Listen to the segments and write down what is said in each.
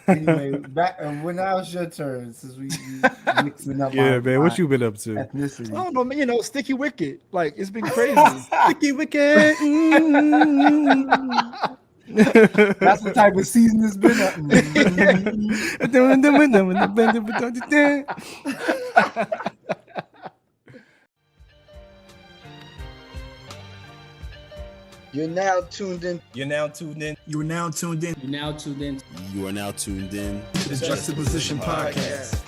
Anyway, back when now it's your turn, since we mixing up Yeah, man. What my you been up to? I ethnicity. don't know, man. Sticky wicket. Like it's been crazy. Sticky wicket. That's the type of season it's been. You're now tuned in. You're now tuned in. You are now tuned in You're now tuned in. You are now tuned in. to the Juxtaposition Podcast.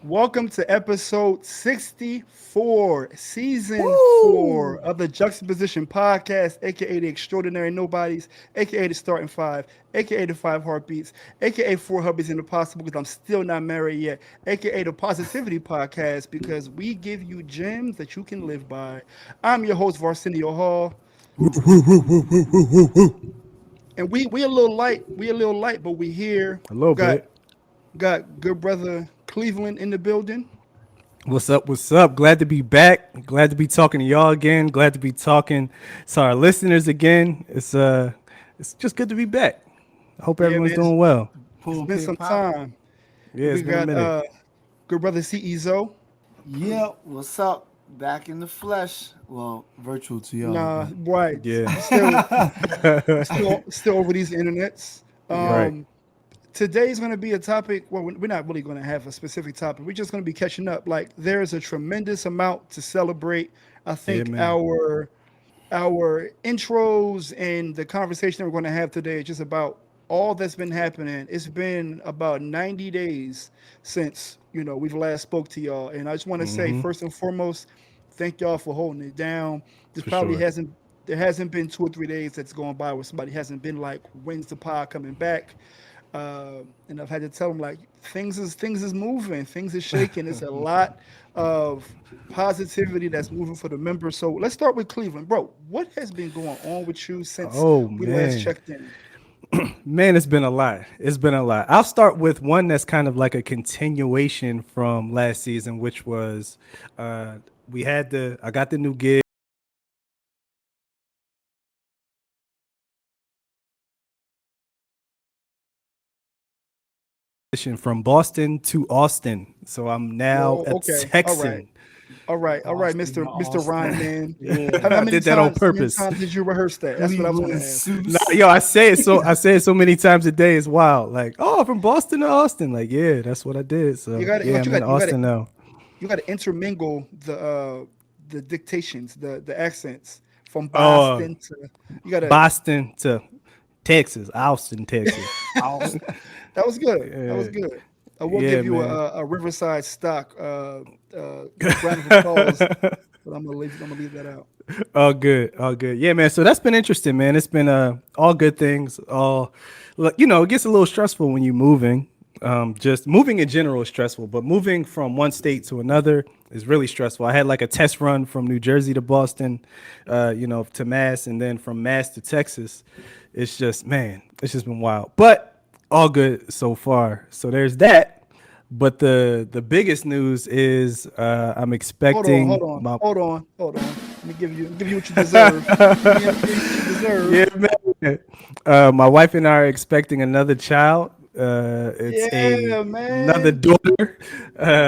Welcome to episode 64, season 4 of the Juxtaposition Podcast, aka the Extraordinary Nobodies, aka the Starting Five, aka the Five Heartbeats, aka Four Hubbies in the Possible because I'm still not married yet, aka the Positivity Podcast because we give you gems that you can live by. I'm your host, Varsinio Hall. And we a little light, but we here. A little bit. Got good brother Cleveland in the building. What's up? What's up? Glad to be back. Glad to be talking to y'all again. Glad to be talking to our listeners again. It's just good to be back. I hope everyone's man, doing well. It's been some time. Yeah, it's We been a got minute. good brother CE Yeah, what's up? Back in the flesh. Well, virtual to y'all. Nah, right. Yeah. Still over these internets. Right. Today's going to be a topic. Well, we're not really going to have a specific topic. We're just going to be catching up. Like there's a tremendous amount to celebrate. I think man. our intros and the conversation that we're going to have today is just about all that's been happening. It's been about 90 days since we've last spoke to y'all, and I just want to say first and foremost, thank y'all for holding it down. This For probably sure. there hasn't been 2 or 3 days that's gone by where somebody hasn't been like, when's the pod coming back? And I've had to tell them like things is moving, things is shaking. It's a lot of positivity that's moving for the members. So let's start with Cleveland, bro. What has been going on with you since we last Man. checked in? Man, it's been a lot. It's been a lot. I'll start with one that's kind of like a continuation from last season, which was I got the new gig. From Boston to Austin. So I'm now Whoa, a okay. Texan. All right, Mr. Ryan, man. How I did that on purpose. How many times did you rehearse that? That's what I was going to ask. Nah, yo, I say it so many times a day. It's wild. Like, oh, from Boston to Austin. Like, yeah, that's what I did. So You gotta- yeah, but you I'm in gotta- you gotta- Austin now. You got to intermingle the dictations, the accents from Oh, Boston to you got to. Boston to Texas, Austin, Texas. That was good. That was good. I will Yeah, give you man. a Riverside stock round of applause, but I'm gonna leave that out. All good, all good. Yeah, man. So that's been interesting, man. It's been all good things. It gets a little stressful when you're moving. Just moving in general is stressful, but moving from one state to another is really stressful. I had like a test run from New Jersey to Boston, to Mass, and then from Mass to Texas. It's just been wild, but all good so far. So there's that. But the biggest news is I'm expecting. Hold on. Let me give you what you deserve. Give you what you deserve. Yeah, man. My wife and I are expecting another child. Another daughter.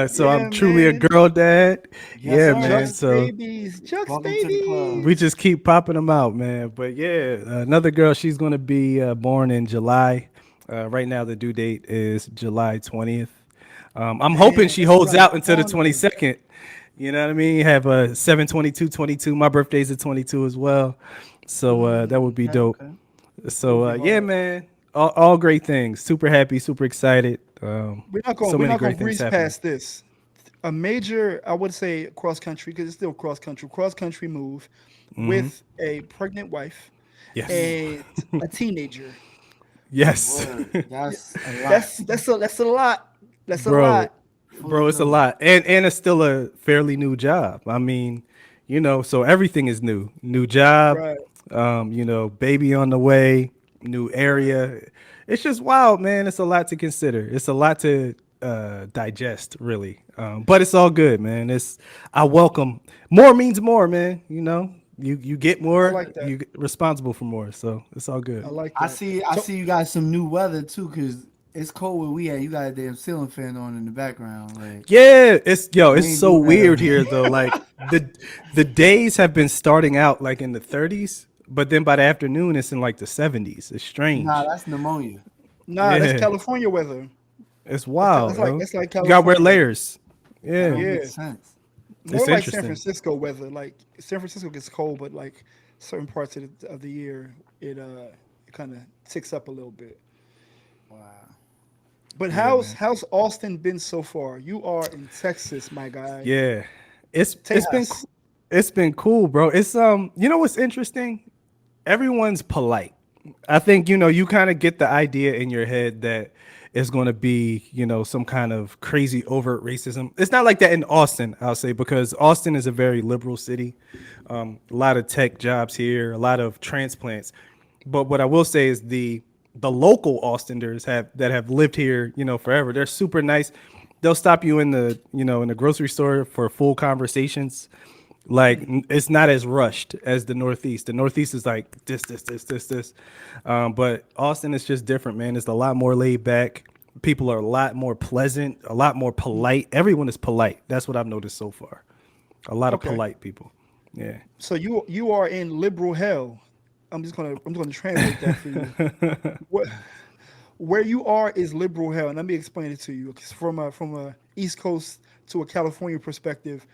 So Yeah, I'm truly a man. girl dad. Yes, Yeah, sir. man. Jux So babies, Jux Welcome to the babies. club. we just keep popping them out, man. But yeah, another girl. She's gonna be born in July. Right now, the due date is July 20th. I'm hoping she holds out until the 22nd. You know what I mean? Have a 7/22/22. My birthday's at 22 as well. So that would be dope. Okay. So yeah, man. All great things. Super happy, super excited. We're not so going many to great things breeze happening. past this. A major, I would say, cross country because it's still cross country move with a pregnant wife Yes. and a teenager. Yes. Word. That's a lot. That's a lot. That's a Bro. lot. Bro, it's a lot. And it's still a fairly new job. I mean, so everything is new. New job, Right. baby on the way, new area. It's just wild, man. It's a lot to consider. It's a lot to digest, really. But it's all good, man. I welcome more means more, man. You get I more, like that. you get responsible for more. So it's all good. I like I that. see. I So see you got some new weather too, cause it's cold where we at. You got a damn ceiling fan on in the background. Like Yeah, it's we ain't so doing that weird up here here. though. Like the days have been starting out like in the 30s, but then by the afternoon it's in like the 70s. It's Nah, strange. that's pneumonia. nah, that's Yeah, California weather. it's wild, That's like yo. that's like You gotta wear California weather. layers. That Yeah, don't make Yeah, sense. more it's like San interesting. Francisco weather. Like San Francisco gets cold, but like certain parts of the year, it kind of ticks up a little bit. Wow. But Yeah, man. how's Austin been so far? You are in Texas, my guy. Yeah, it's been Texas. cool. It's been cool, bro. It's you know what's interesting? Everyone's polite. I think you kind of get the idea in your head that it's going to be some kind of crazy overt racism. It's not like that in Austin, I'll say, because Austin is a very liberal city. A lot of tech jobs here, a lot of transplants. But what I will say is the local Austinders have lived here, forever. They're super nice. They'll stop you in the grocery store for full conversations. Like it's not as rushed as the Northeast. The Northeast is like this. But Austin is just different, man. It's a lot more laid back. People are a lot more pleasant, a lot more polite. Everyone is polite. That's what I've noticed so far. A lot of Okay. polite people. Yeah. So you are in liberal hell. I'm just gonna translate that for you. What where you are is liberal hell, and let me explain it to you. 'Cause from a East Coast to a California perspective,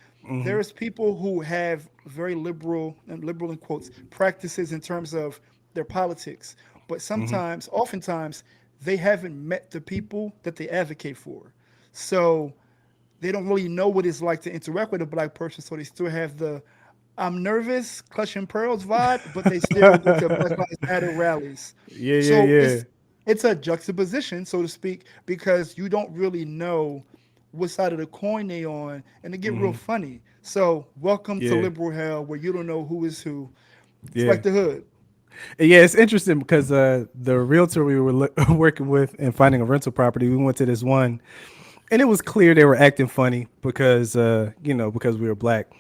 there's people who have very liberal and liberal in quotes practices in terms of their politics, but oftentimes, they haven't met the people that they advocate for. So they don't really know what it's like to interact with a black person, so they still have the I'm nervous, clutching pearls vibe, but they still go to Black Lives Matter rallies. Yeah, yeah, So yeah. it's a juxtaposition, so to speak, because you don't really know what side of the coin they on, and it get real funny. So welcome to Yeah. liberal hell, where you don't know who is who. It's Yeah. like the hood. Yeah, it's interesting because the realtor we were working with and finding a rental property, we went to this one, and it was clear they were acting funny because because we were black.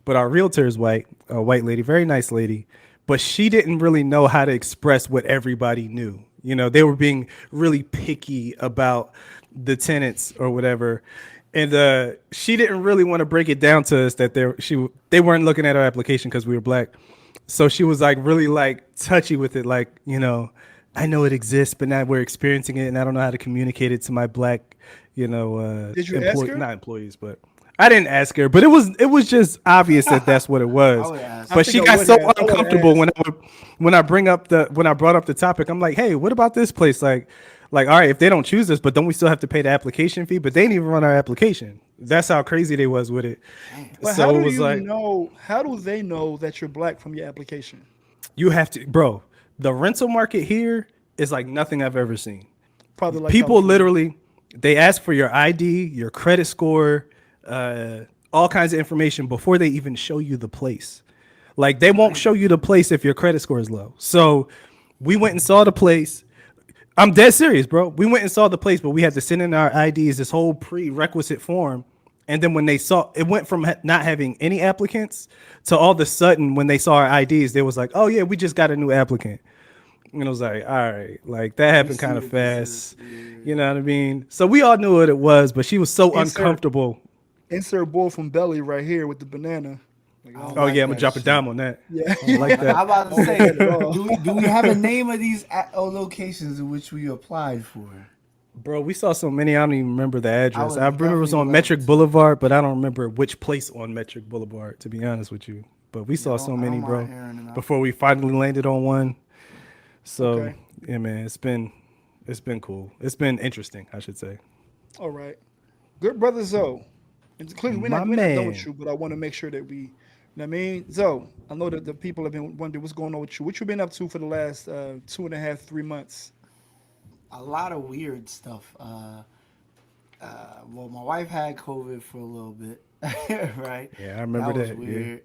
But our realtor is white, a white lady, very nice lady, but she didn't really know how to express what everybody knew. They were being really picky about the tenants or whatever. And she didn't really want to break it down to us that they weren't looking at our application because we were black. So she was like really like touchy with it, like, I know it exists, but now we're experiencing it, and I don't know how to communicate it to my black, Did you ask employee, her? not employees, but I didn't ask her, but it was just obvious that that's what it I was. would ask. I But think she I got would so have. I would have uncomfortable asked. when I brought up the topic. I'm like, hey, what about this place? Like, all right, if they don't choose us, but don't we still have to pay the application fee? But they didn't even run our application. That's how crazy they was with it. But how So it do was you like, know? How do they know that you're black from your application? you have to, bro. The rental market here is like nothing I've ever seen. Probably like People California. literally, they ask for your ID, your credit score, uh, all kinds of information before they even show you the place. Like they won't show you the place if your credit score is low. So we went and saw the place. I'm dead serious, bro. We went and saw the place, but we had to send in our IDs, this whole prerequisite form. And then when they saw it, went from not having any applicants to all of a sudden when they saw our IDs, they was like, "Oh yeah, we just got a new applicant." And I was like, "All right, like that Let me happened see kind of what this is. fast." Yeah. You know what I mean? So we all knew what it was, but she was so Insert uncomfortable. insert bull from belly right here with the banana. Like, I oh, don't Oh like yeah, I'm gonna that drop it shit. down on that. yeah. I don't like that. I'm about I to don't like say, that at all. do we have a name of these locations in which we applied for? Bro, we saw so many. I don't even remember the I address. would I remember it was definitely on love Metric to. Boulevard, but I don't remember which place on Metric Boulevard. To be honest with you, but we Yeah, saw so I many, don't mind bro. hearing them out. Before we finally landed on one. So Okay. yeah, man, it's been cool. It's been interesting, I should say. All right. Good brother Zoe. And clearly My we're not done with man, you, but I want to make sure that you know what I mean? Zoe, I know that the people have been wondering what's going on with you. What you been up to for the last 2.5, 3 months? A lot of weird stuff. Well, my wife had COVID for a little bit, right? yeah, I That remember was that. Yeah. weird.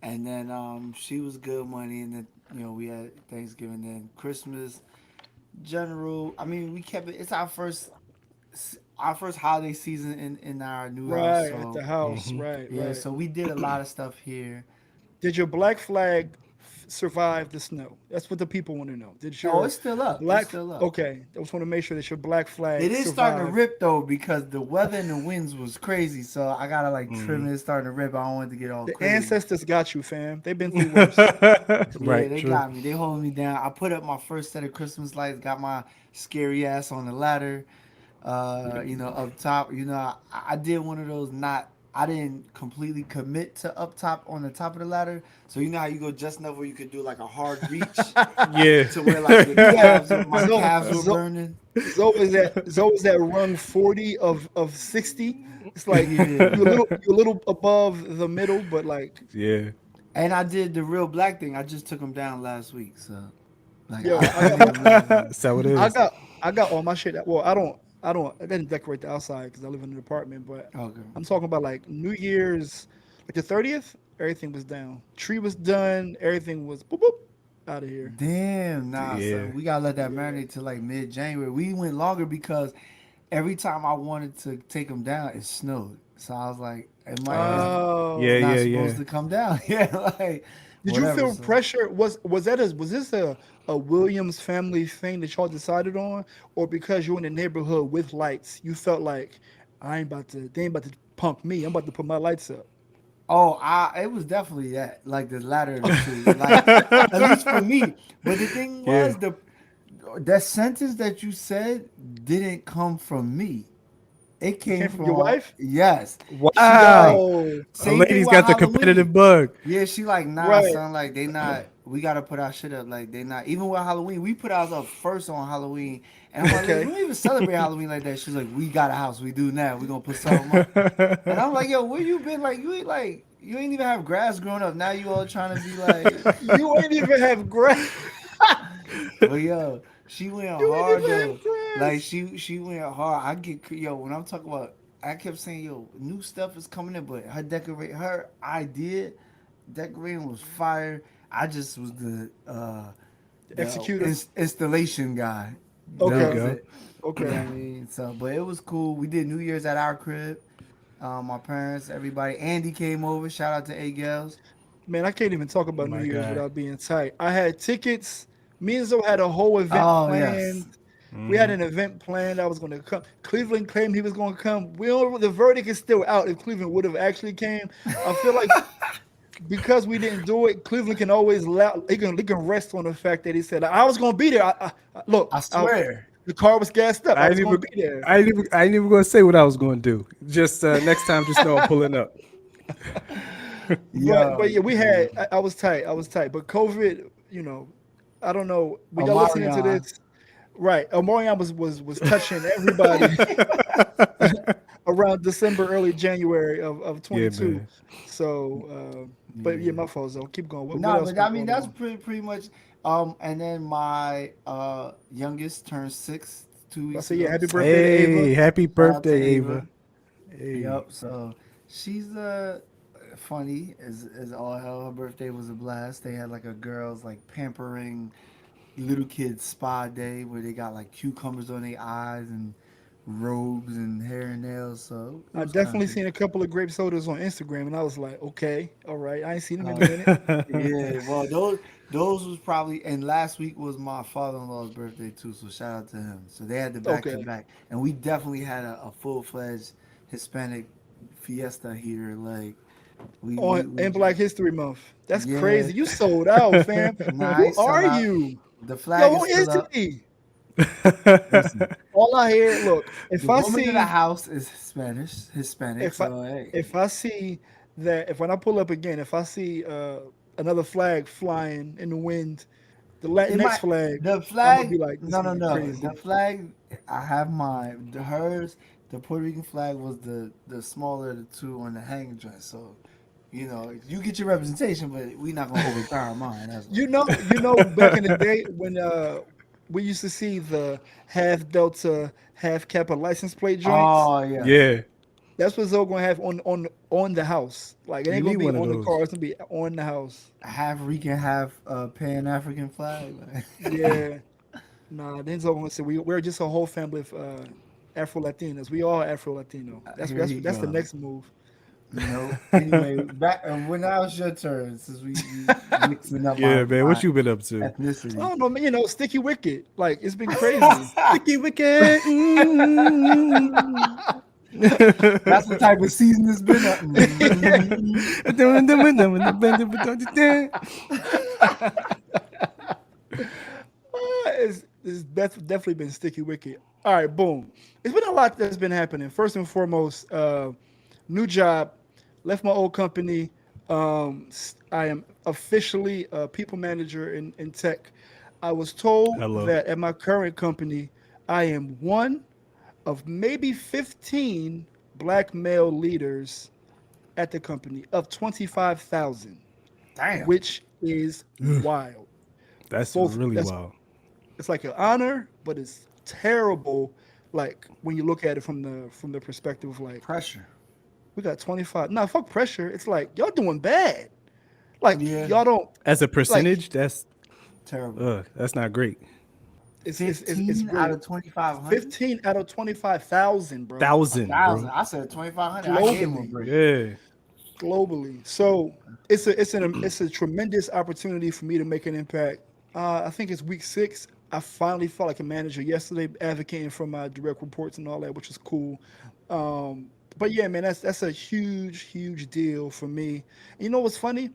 And then she was good money, and then we had Thanksgiving, then Christmas. General, I mean, we kept it. It's our first holiday season in our new house, Right, at so the house. Right, yeah. right. So we did a lot of stuff here. Did your black flag survive the snow? That's what the people want to know. Did Oh, your it's still up. It's black? still up. Okay, I just want to make sure that your black It flag is starting to survived. rip though because the weather and the winds was crazy. So I gotta like trim Mhm. it. It's starting to rip. I don't want it to get all The crazy. ancestors got you, fam. They've been through worse. Yeah, Right, they true. got me. They holding me down. I put up my first set of Christmas lights. Got my scary ass on the ladder. Up top. I did one of those. Not. I didn't completely commit to up top on the top of the ladder. So you know how you go just enough where you could do like a hard reach Yeah. to where like your You had my calves were burning. Zoe is at rung 40 of 60. It's like Yeah. you're a little above the middle, but like Yeah. And I did the real black thing. I just took them down last week. So like yo, I did a lot of them. That's how it I is. got I got all my shit. Well, I didn't decorate the outside because I live in an apartment, but Okay. I'm talking about like New Year's, like the 30th. Everything was down. Tree was done. Everything was boop boop out of here. Damn, nah, Yeah. son. We gotta let that Yeah. marinate till like mid-January. We went longer because every time I wanted to take them down, it snowed. So I was like, Yeah, it's Oh, not yeah, supposed yeah. to come down. Yeah, like did you whatever. feel So pressure? Was this a Williams family thing that y'all decided on, or because you're in the neighborhood with lights, you felt like they ain't about to punk me. I'm about to put my lights up. it was definitely that, like the latter of the two, like at least for me. But the thing Yeah. was that sentence that you said didn't come from me. It It came came from your from wife. yes. She Wow. like Oh, A same thing lady's with got the Halloween. competitive bug. Yeah, she like nah, right. son. Like they not. We gotta put our shit up. Like they not. Even with Halloween, we put ours up first on Halloween. And I'm like, lady, we Okay. don't even celebrate Halloween like that. She's like, we got a house. We do now. We gonna put something up. And I'm like, yo, where you been? Like you ain't even have grass growing up. Now you all trying to be like, You ain't even have grass. but yo, she went You ain't hard even have though. Like grass. she went hard. Yo when I'm talking about, I kept saying yo, new stuff is coming in, but her idea decorating was fire. I just was the Executor. installation guy. There you That Okay. was go. it. You know Okay. what I mean? So, but it was cool. We did New Year's at our crib. My parents, everybody. Andy came over. Shout out to A Gals. Man, I can't even talk about New My Year's guy. without being tight. I had tickets. Me and Zoe had a whole event Oh planned. yes. We had Hmm. an event planned. I was going to come. Cleveland claimed he was going to come. We don't, the verdict is still out if Cleveland would have actually came. I feel like because we didn't do it, Cleveland can always he can rest on the fact that he said I was going to be there. Look, I swear. the car was gassed up. I I was ain't going even to be there. I ain't even gonna say what I was gonna do. Just next time, just know I'm pulling up. But Yo, yeah, we yeah. had. I was tight. I was tight. But COVID, I don't know when y'all listening to Omarion. this. Right, Omarion was touching everybody around December, early January of Yeah, 22. man. So, but yeah, Yeah. my fault. So keep going. What No, else but was I mean going that's on? pretty much. And then my youngest turned 6 two I weeks say yeah, ago. happy So birthday to Ava. Hey, happy shout out to birthday, Ava. Ava. Hey. Yep. So she's funny as all hell. Her birthday was a blast. They had like a girls like pampering little kids spa day where they got like cucumbers on their eyes and robes and hair and nails. So it I was kind of definitely cool. seen a couple of grape sodas on Instagram, and I was like, okay, all right, I ain't seen them in a Uh, minute. yeah. Well, those was probably, and last week was my father-in-law's birthday too. So shout out to him. So they had the back to Okay, back, and we definitely had a full-fledged Hispanic fiesta here. Like we in Black History Month. That's yeah. crazy. You sold out, fam. Who Nice are sellout. you? The Yo, flag who is is still up. he? Listen, All I hear, look, the woman of the house is Hispanic. if I So hey, if I see if when I pull up again, if I see another flag flying in the wind, the it next might flag, the I'm gonna flag. be like, this is No, gonna no, be no. The crazy. flag. I have mine. Hers. The Puerto Rican flag was the smaller of the two on the hang joint. So, you get your representation, but we not gonna overpower mine. That's all. Back in the day when we used to see the half Delta, half Kappa license plate joints. Oh yes, Yeah, That's what Zoe gonna have on the house. Like it you ain't need gonna be one of on the those. car. It's gonna be on the house. half Rican, half Pan African flag. Yeah. Nah, then Zoe gonna say we're just a whole family of Afro Latinos. We all Afro Latino. That's Here that's he that's the go. next move. Anyway, back when now it's your turn, since we mixing up Yeah, man. my What you been up to? I ethnicity. don't know, man. Sticky wicket. Like it's been crazy. Sticky wicket. That's the type of season it's been. It's definitely been sticky wicket. All right, boom. It's been a lot that's been happening. First and foremost, new job. Left my old company. I am officially a people manager in tech. I was told Hello. that at my current company, I am one of maybe 15 black male leaders at the company of 25,000, Damn. which is wild. That's Both- really that's- wild. It's like an honor, but it's terrible. Like when you look at it from the perspective of like Pressure. we got 25. Nah, fuck pressure. It's like y'all doing bad. Like Yeah. y'all don't. As a percentage, Terrible. that's not great. It's 15 great. out of 2,500. 15 out of 25,000, bro. 1,000, Thousand. bro. I said 2,500. I gave him a Globally. break. Yeah. Globally. So it's a tremendous opportunity for me to make an impact. I think it's week 6. I finally felt like a manager yesterday, advocating for my direct reports and all that, which is cool. But yeah, man, that's a huge deal for me. And you know what's funny?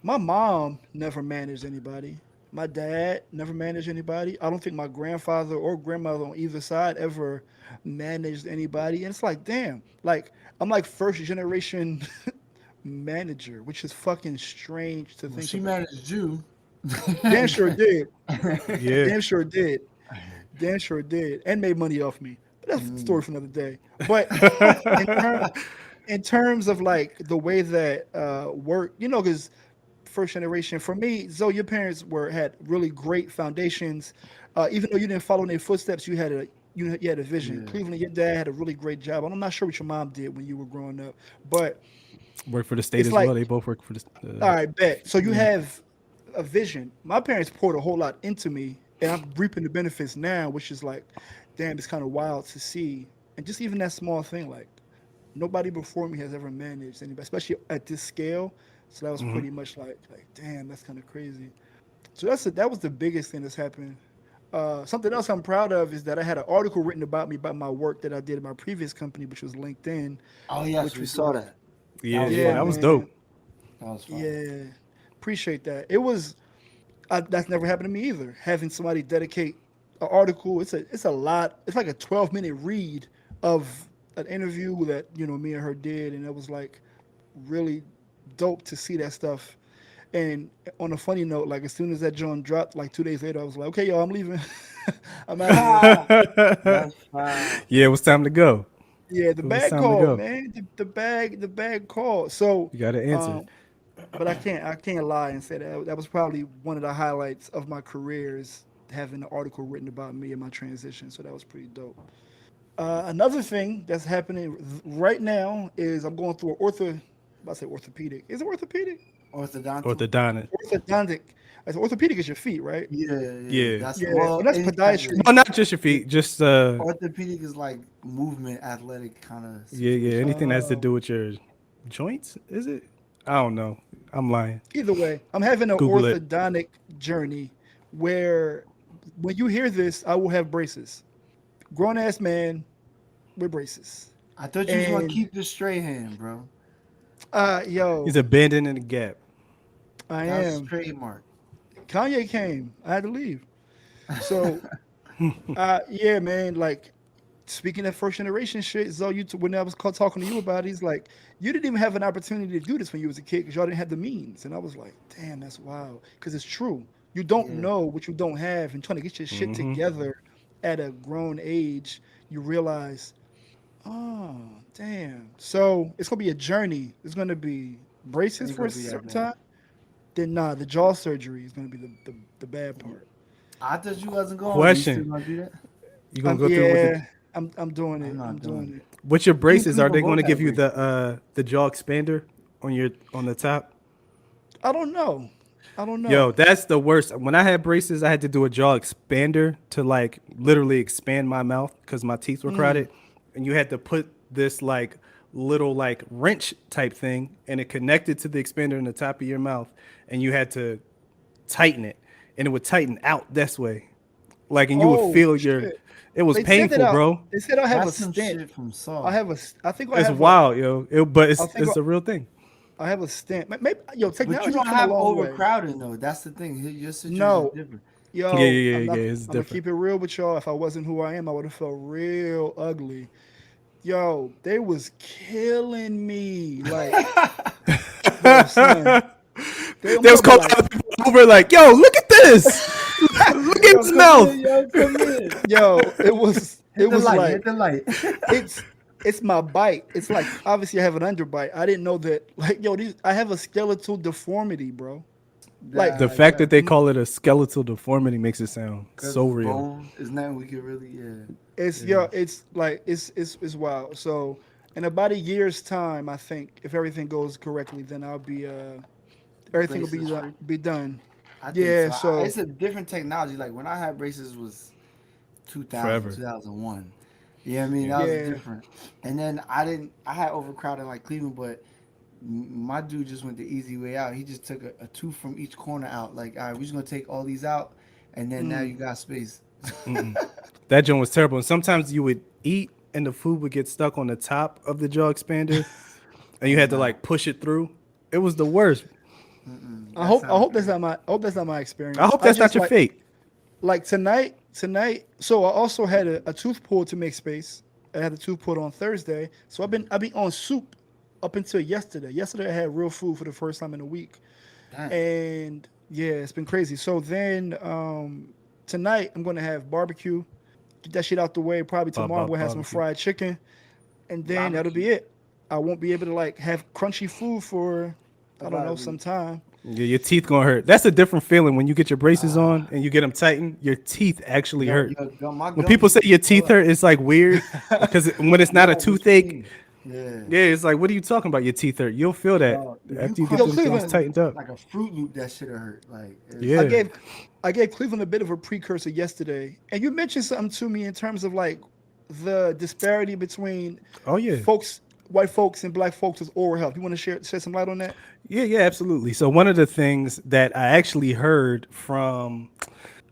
My mom never managed anybody. My dad never managed anybody. I don't think my grandfather or grandmother on either side ever managed anybody. And it's like, damn, like I'm like first generation manager, which is fucking strange to Well, think she about. managed you. Damn sure did. Yeah. Damn sure did. Damn sure did. And made money off me. But that's a story for another day. But in terms of like the way that work, because first generation for me, Zoe, your parents had really great foundations. Even though you didn't follow in their footsteps, you had a vision. Yeah. Cleveland, your dad had a really great job. I'm not sure what your mom did when you were growing up, but Work for the state It's as like- well. They both work for the. all right, bet. So you have a vision. My parents poured a whole lot into me, and I'm reaping the benefits now, which is like, damn, it's kind of wild to see. And just even that small thing, like nobody before me has ever managed anybody, especially at this scale. So that was pretty much like, damn, that's kind of crazy. So that was the biggest thing that's happened. Something else I'm proud of is that I had an article written about me about my work that I did in my previous company, which was LinkedIn. Oh yes, Which we was saw that. Yeah, Yeah, that was man. dope. That was fun. Yeah, appreciate that. It was that's never happened to me either. Having somebody dedicate an article, it's a lot. It's like a 12-minute read of an interview that me and her did, and it was like really dope to see that stuff. And on a funny note, like as soon as that joint dropped, like 2 days later, I was like, okay, y'all, I'm leaving. I'm out of here. That's fine. Yeah, it was time to go. Yeah, the It was bag time to call, go. man. The bag call. So You got to answer. but I can't lie and say that was probably one of the highlights of my career is having an article written about me and my transition. So that was pretty dope. Another thing that's happening right now is I'm going through orthopedic. Is it orthopedic? Orthodontic. Orthodontic. Orthodontic. Orthopedic is your feet, right? Yeah. That's, Yeah, well, and that's any type podiatry. of- Well, not just your feet, just Orthopedic is like movement, athletic kind of. yeah. Anything that has to do with your joints, is it? I don't know. I'm lying. Either way, I'm having an Google it. orthodontic journey where when you hear this, I will have braces. Grown ass man with braces. I thought you was gonna And- keep the straight hand, bro. Yo, He's abandoning the gap. I That's am. trademark. Kanye came. I had to leave. So, yeah, man. Like, speaking of first generation shit, Zoe, when I was talking to you about it, he's like, you didn't even have an opportunity to do this when you was a kid because y'all didn't have the means. And I was like, damn, that's wild. Because it's true. You don't know what you don't have, and trying to get your shit together at a grown age, you realize, oh, damn. So it's gonna be a journey. It's gonna be braces Ain't for a gonna be that certain bad. time. Then the jaw surgery is gonna be the bad part. I thought you wasn't going. Question. You still gonna do that? You gonna go through with I'm doing it. I'm not I'm doing doing it. with your braces? people Are they both going to have give you the jaw expander on the top? I don't know. Yo, that's the worst. When I had braces, I had to do a jaw expander to like literally expand my mouth because my teeth were crowded, and you had to put this like little like wrench type thing, and it connected to the expander in the top of your mouth, and you had to tighten it, and it would tighten out this way, like, and you would Oh feel your. shit! It was They said that painful, bro. they said I have a That's some stent. shit from I Saw. have a. I think I It's have a. wild, yo. But I think it's a real thing. I have a stent. Maybe yo, But you technology don't come a have long way. overcrowding though. That's the thing. Your situation is No, different. Yeah, yo, yeah, I'm yeah, not. yeah. It's I'm gonna different. keep it real with y'all. If I wasn't who I am, I would have felt real ugly. Yo, they was killing me. Like, yo, son. I'm They was talking calling like, other people over, like, "Yo, look at this! Look at Yo, his come mouth." in, yo, come in. yo, Hit it the was light, like hit the light. it's it's my bite. It's like obviously I have an underbite. I didn't know that. Like, yo, I have a skeletal deformity, bro. Like, The Nah, fact that they m- call it a skeletal deformity makes it sound cause so it's real. bone. It's nothing we can really. Yeah. it's Yeah. yo, it's like it's wild. So in about a year's time, I think if everything goes correctly, then I'll be everything will Braces free. be done. I think Yeah. so. So It's a different technology. Like when I had braces was 2000, Forever. 2001. Yeah, I mean Yeah. that was yeah. different. And then I didn't. I had overcrowding like Cleveland, but my dude just went the easy way out. He just took a tooth from each corner out. Like, all right, we're just gonna take all these out, and then now you Mm. got space. Mm-mm. That joint was terrible. And sometimes you would eat, and the food would get stuck on the top of the jaw expander, and you Oh had to no. like push it through. It was the worst. That I sounds hope that's crazy. not my I hope that's not my I experience. hope I that's not just your fate. like tonight. So I also had a tooth pulled to make space. I had a tooth pulled on Thursday. So I've been on soup up until yesterday. Yesterday I had real food for the first time in a week, Dang. and yeah, it's been crazy. So then tonight I'm gonna have barbecue. Get that shit out the way. Probably tomorrow I'm gonna have some Barbecue. fried chicken, and then that'll Barbecue. be it. I won't be able to like have crunchy food for I don't About a know week. some time. Yeah, your teeth gonna hurt. That's a different feeling when you get your braces on and you get them tightened. Your teeth actually hurt. My When gums people say used to your swell teeth up. hurt, it's like weird because when it's not No, a what you toothache, mean? Yeah. yeah, it's like, what are you talking about? Your teeth hurt. You'll feel that Yo, if you after you get crunch Yo, them things Cleveland, tightened up. like a Fruit Loop, that should have hurt. Like I it's Yeah. gave I gave Cleveland a bit of a precursor yesterday, and you mentioned something to me in terms of like the disparity between Oh yeah. folks, white folks and black folks with oral health. You want to shed some light on that? Yeah, yeah, absolutely. So one of the things that I actually heard from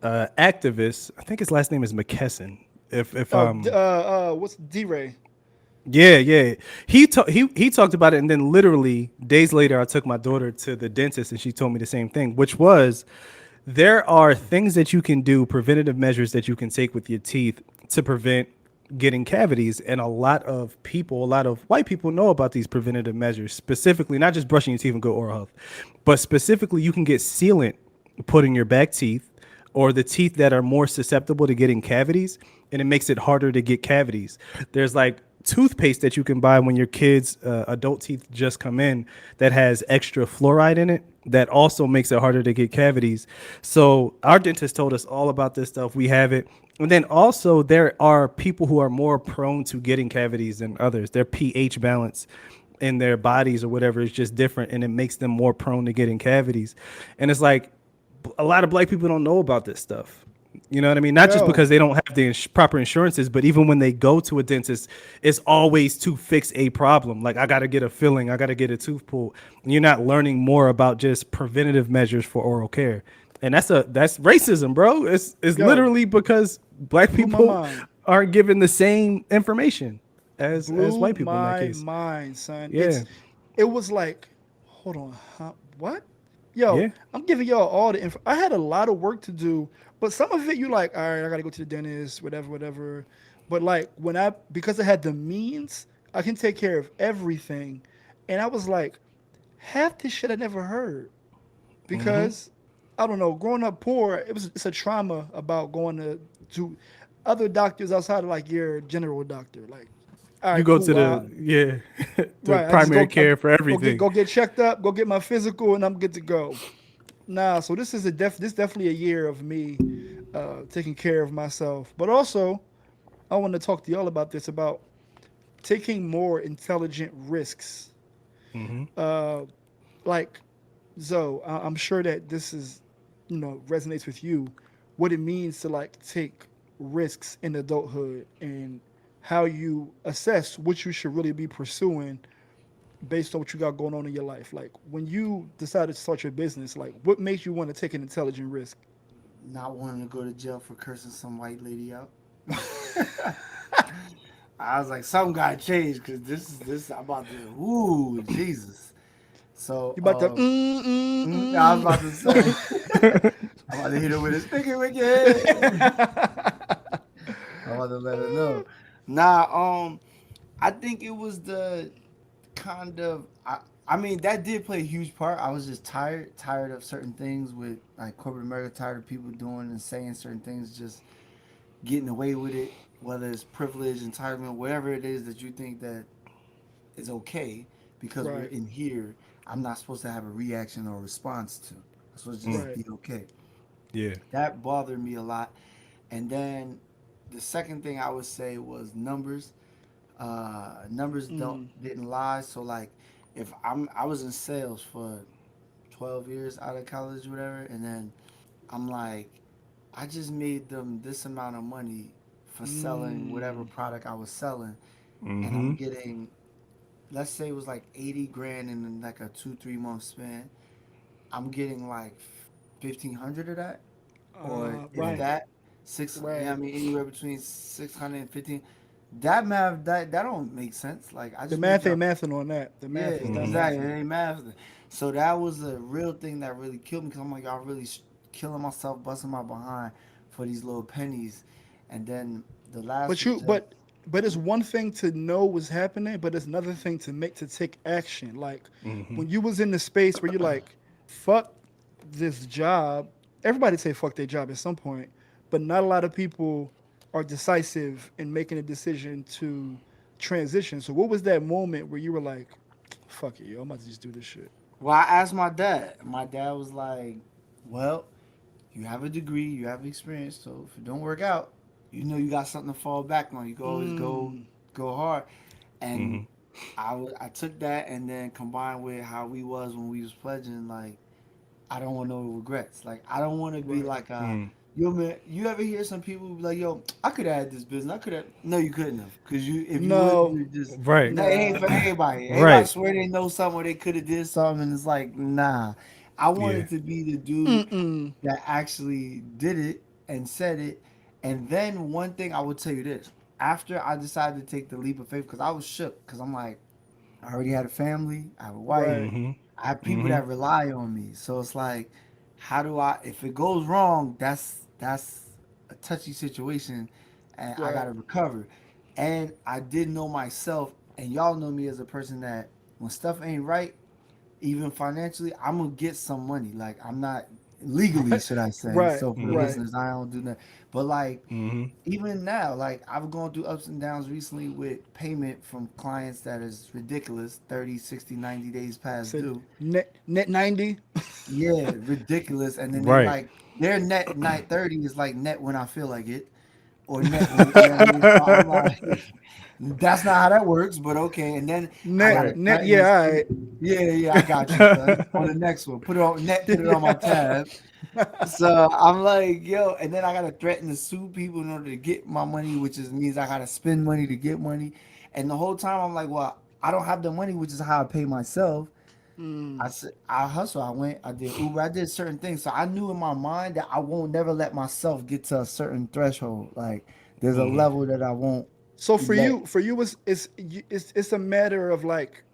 activist, I think his last name is McKesson. If Oh, what's D-Ray? Yeah, yeah. He talked about it, and then literally days later, I took my daughter to the dentist, and she told me the same thing, which was there are things that you can do, preventative measures that you can take with your teeth to prevent getting cavities. And a lot of people, a lot of white people know about these preventative measures, specifically not just brushing your teeth and good oral health, but specifically you can get sealant put in your back teeth or the teeth that are more susceptible to getting cavities, and it makes it harder to get cavities. There's like toothpaste that you can buy when your kids adult teeth just come in that has extra fluoride in it that also makes it harder to get cavities. So our dentist told us all about this stuff. We have it. And then also there are people who are more prone to getting cavities than others. Their pH balance in their bodies or whatever is just different, and it makes them more prone to getting cavities. And it's like a lot of black people don't know about this stuff. You know what I mean? Not just Yo, because they don't have the proper insurances, but even when they go to a dentist, it's always to fix a problem. Like, I got to get a filling, I got to get a tooth pulled. And you're not learning more about just preventative measures for oral care. And that's racism, bro. It's yo, literally because black blew my people mind. aren't given the same information as Blew white people in that my case. mind, son. Yeah. It was like, hold on, huh? What? Yo, Yeah. I'm giving y'all all the info. I had a lot of work to do, but some of it you like, all right, I gotta go to the dentist, whatever. But like because I had the means, I can take care of everything. And I was like, half this shit I never heard. Hmm. Because I don't know, growing up poor, it's a trauma about going to other doctors outside of like your general doctor. Like, all You right, go cool. to the Right. I just primary care for everything. go get checked up, go get my physical, and I'm good to go. Nah, so this definitely a year of me taking care of myself. But also, I want to talk to y'all about this about taking more intelligent risks. Hmm. Uh, like Zoe, I'm sure that this is, resonates with you. What it means to like take risks in adulthood and how you assess what you should really be pursuing based on what you got going on in your life. Like when you decided to start your business, like what makes you want to take an intelligent risk? Not wanting to go to jail for cursing some white lady out. I was like, something got to change because this I'm about to. Ooh, Jesus. So You about to I was about to say, I'm about to hit her with a sticky wicket. I'm about to let her know. Nah, I think it was the kind of I mean that did play a huge part. I was just tired of certain things with like corporate America, tired of people doing and saying certain things, just getting away with it, whether it's privilege, entitlement, whatever it is that you think that is okay because we're Right, in here. I'm not supposed to have a reaction or response to. I'm supposed to just right. be okay. Yeah. That bothered me a lot. And then the second thing I would say was numbers. Numbers didn't lie. So like, if I was in sales for 12 years out of college, or whatever, and then I'm like, I just made them this amount of money for selling whatever product I was selling, and I'm Mm-hmm. getting, let's say it was like 80 grand in like a 2 3 month span. I'm getting like 1,500 of that, or if Right, that six. Yeah, I right. mean anywhere between 600 and 15. That math that don't make sense. Like I The just made math y'all. ain't mathing on that. The Yeah, math is not Mm-hmm. exactly. mathing. It ain't math. So that was a real thing that really killed me because I'm like, y'all really killing myself, busting my behind for these little pennies. And then the last But was you, just, but it's one thing to know what's happening, but it's another thing to take action. Like Mm-hmm. when you was in the space where you're like, fuck this job. Everybody say fuck their job at some point, but not a lot of people are decisive in making a decision to transition. So what was that moment where you were like, fuck it, yo, I'm about to just do this shit? well, I asked my dad. My dad was like, well, you have a degree, you have experience, so if it don't work out, you know you got something to fall back on. You can always go hard. And Mm-hmm. I took that and then combined with how we was when we was pledging, like I don't want no regrets. Like I don't want to be Right. like yo man. You ever hear some people be like, yo, I could have had this business. I could have. No, you couldn't have, cause you if you would, No, you would just. Right. No, it ain't nah. for everybody. Everybody Right. swear they know something or they could have did something, and it's like nah. I Yeah. wanted to be the dude that actually did it and said it. And then one thing I would tell you this: after I decided to take the leap of faith, because I was shook, because I'm like, I already had a family, I have a wife, Right. Mm-hmm. I have people Mm-hmm. that rely on me. So it's like, how do I? If it goes wrong, that's a touchy situation, and I Right. gotta recover. And I did know myself, and y'all know me as a person that when stuff ain't right, even financially, I'm gonna get some money. Like I'm not legally, should I say? Right. So for the Mm-hmm. Right. listeners, I don't do that. But like Mm-hmm. even now, like I've gone through ups and downs recently with payment from clients that is ridiculous, 30, 60, 90 days past Said due. net 90. Yeah, ridiculous. And then they Right. like their net night 30 is like net when I feel like it. Or net when you know what I mean. So I'm like, that's not how that works, but okay. And then I Net gotta Right. net threaten to yeah, all sue. right. Yeah, yeah, I got you, son. On the next one. Put it on net, put it on my tab. So I'm like, yo, and then I gotta threaten to sue people in order to get my money, which is means I gotta spend money to get money. And the whole time I'm like, well, I don't have the money, which is how I pay myself. I said I hustle. I went. I did Uber. I did certain things. So I knew in my mind that I won't never let myself get to a certain threshold. Like there's a Mm-hmm. level that I won't So let. for you it's a matter of like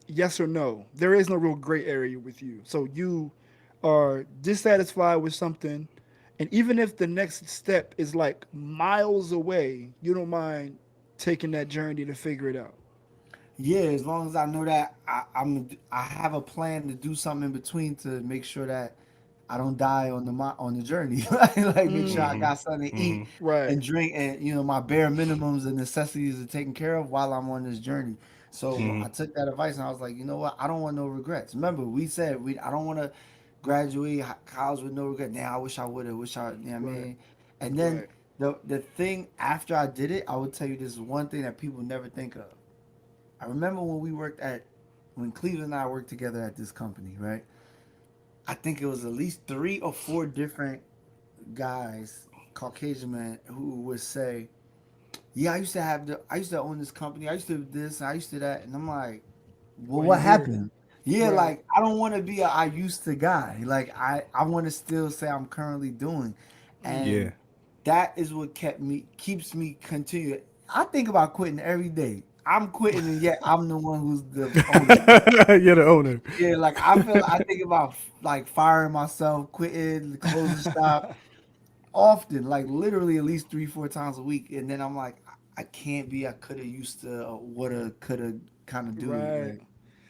yes or no. There is no real gray area with you. So you are dissatisfied with something, and even if the next step is like miles away, you don't mind taking that journey to figure it out. Yeah, as long as I know that I have a plan to do something in between to make sure that I don't die on the journey. Like make sure I Mm-hmm. got something to Mm-hmm. eat Right. and drink, and my bare minimums and necessities are taken care of while I'm on this journey. So Mm-hmm. I took that advice and I was like, you know what? I don't want no regrets. Remember, we said I don't want to graduate college with no regret. Now I wish I would have. Wish I. You know what I Right. mean? And then Right. the thing after I did it, I would tell you this is one thing that people never think of. I remember when Cleveland and I worked together at this company, right? I think it was at least 3 or 4 different guys, Caucasian men, who would say, yeah, I used to own this company. I used to do this, and I used to that, and I'm like, well, Why what you here? happened? Yeah, Right. like I don't want to be a I used to guy. Like I want to still say I'm currently doing, Yeah. and that is what keeps me continuing. I think about quitting every day. I'm quitting, and yet I'm the one who's the owner. You're the owner. Yeah, like I think about like firing myself, quitting, closing shop often, like literally at least 3, 4 times a week, and then I'm like, I can't be. I coulda, used to, woulda, coulda, kind of dude. Right. Like,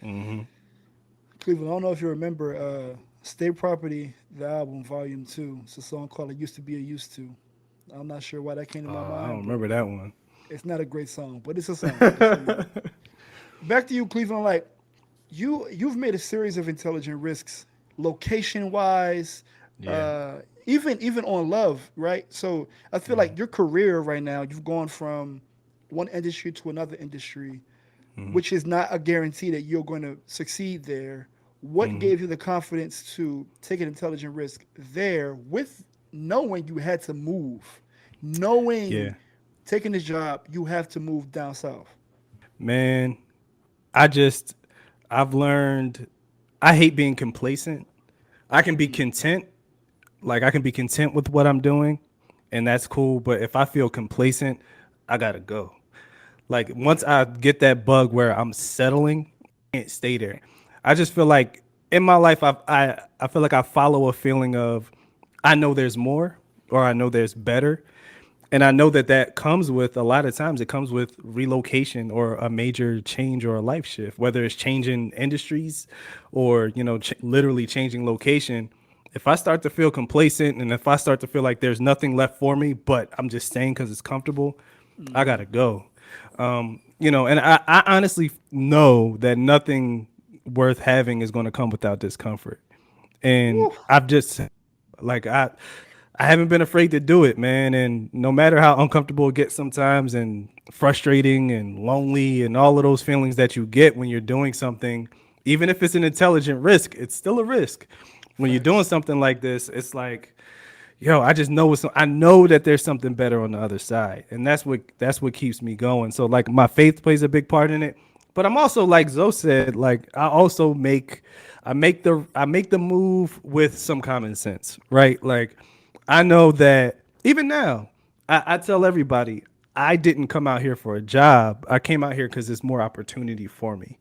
Hmm. Cleveland, I don't know if you remember State Property, the album, Volume 2. It's a song called It Used to Be a Used to. I'm not sure why that came to my I don't mind, but remember that one. it's not a great song, but it's a song. It's pretty good. Back to you, Cleveland. Like you've made a series of intelligent risks, location wise, Yeah. even on love, right? So I feel like your career right now, you've gone from one industry to another industry, which is not a guarantee that you're going to succeed there. What Hmm. gave you the confidence to take an intelligent risk there with knowing you had to move, knowing Yeah. taking this job, you have to move down south? Man, I just I've learned I hate being complacent. I can be content, like I can be content with what I'm doing, and that's cool, but if I feel complacent, I got to go. Like once I get that bug where I'm settling, I can't stay there. I just feel like in my life I feel like I follow a feeling of I know there's more or I know there's better. And I know that that comes with a lot of times it comes with relocation or a major change or a life shift, whether it's changing industries or, literally changing location. If I start to feel complacent and if I start to feel like there's nothing left for me, but I'm just staying because it's comfortable, I got to go. And I honestly know that nothing worth having is going to come without discomfort. And Woo. I've just like I haven't been afraid to do it, man. And no matter how uncomfortable it gets sometimes and frustrating and lonely and all of those feelings that you get when you're doing something, even if it's an intelligent risk, it's still a risk. When you're doing Facts. something like this, it's like, yo, I just know I know that there's something better on the other side. And that's what keeps me going. So like my faith plays a big part in it. But I'm also like Zoe said, like I make the move with some common sense, right? Like I know that even now, I tell everybody I didn't come out here for a job. I came out here because there's more opportunity for me.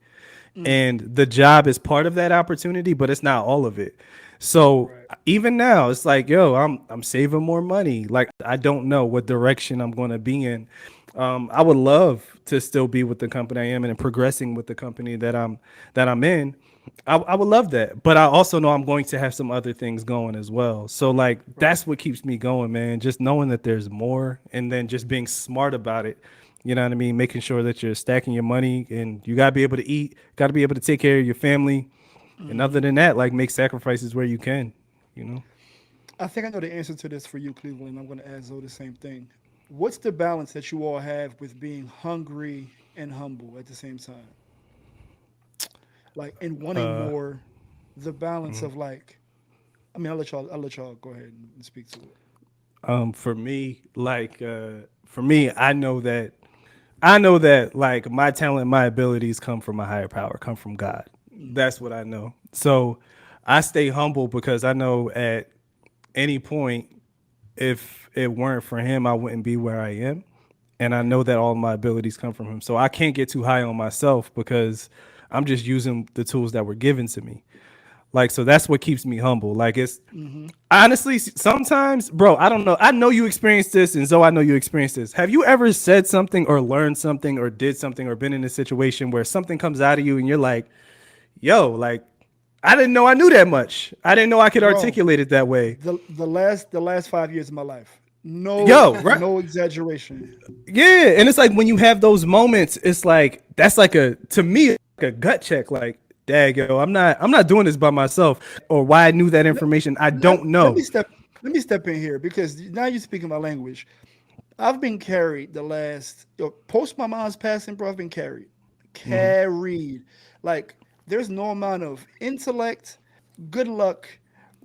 And the job is part of that opportunity, but it's not all of it. So Right. even now, it's like, yo, I'm saving more money. Like I don't know what direction I'm going to be in. I would love to still be with the company I am and progressing with the company that I'm in. I would love that, but I also know I'm going to have some other things going as well. So like Right. that's what keeps me going, man. Just knowing that there's more, and then just being smart about it. You know what I mean? Making sure that you're stacking your money, and you gotta be able to eat, gotta be able to take care of your family, and other than that, like make sacrifices where you can. You know? I think I know the answer to this for you, Cleveland. I'm going to ask Zoe the same thing. What's the balance that you all have with being hungry and humble at the same time? Like, and wanting Uh, more, the balance of like, I mean, I'll let y'all go ahead and speak to it. for me, I know that like my talent, my abilities come from a higher power, come from God. That's what I know. So I stay humble because I know at any point, if it weren't for him, I wouldn't be where I am. And I know that all my abilities come from him. So I can't get too high on myself because I'm just using the tools that were given to me. Like, so that's what keeps me humble. Like, it's honestly sometimes, bro, I don't know. I know you experienced this, and Zoe, I know you experienced this. Have you ever said something or learned something or did something or been in a situation where something comes out of you and you're like, yo, like, I didn't know I knew that much. I didn't know I could Bro, articulate it that way. the last 5 years of my life, no Yo, right? no exaggeration. Yeah, and it's like when you have those moments, it's like that's like to me like a gut check. Like, dag, yo, I'm not doing this by myself. Or why I knew that Let, information, I let, don't let me know. step in here because now you're speaking my language. I've been carried the last post my mom's passing, bro. I've been carried. Like there's no amount of intellect, good luck,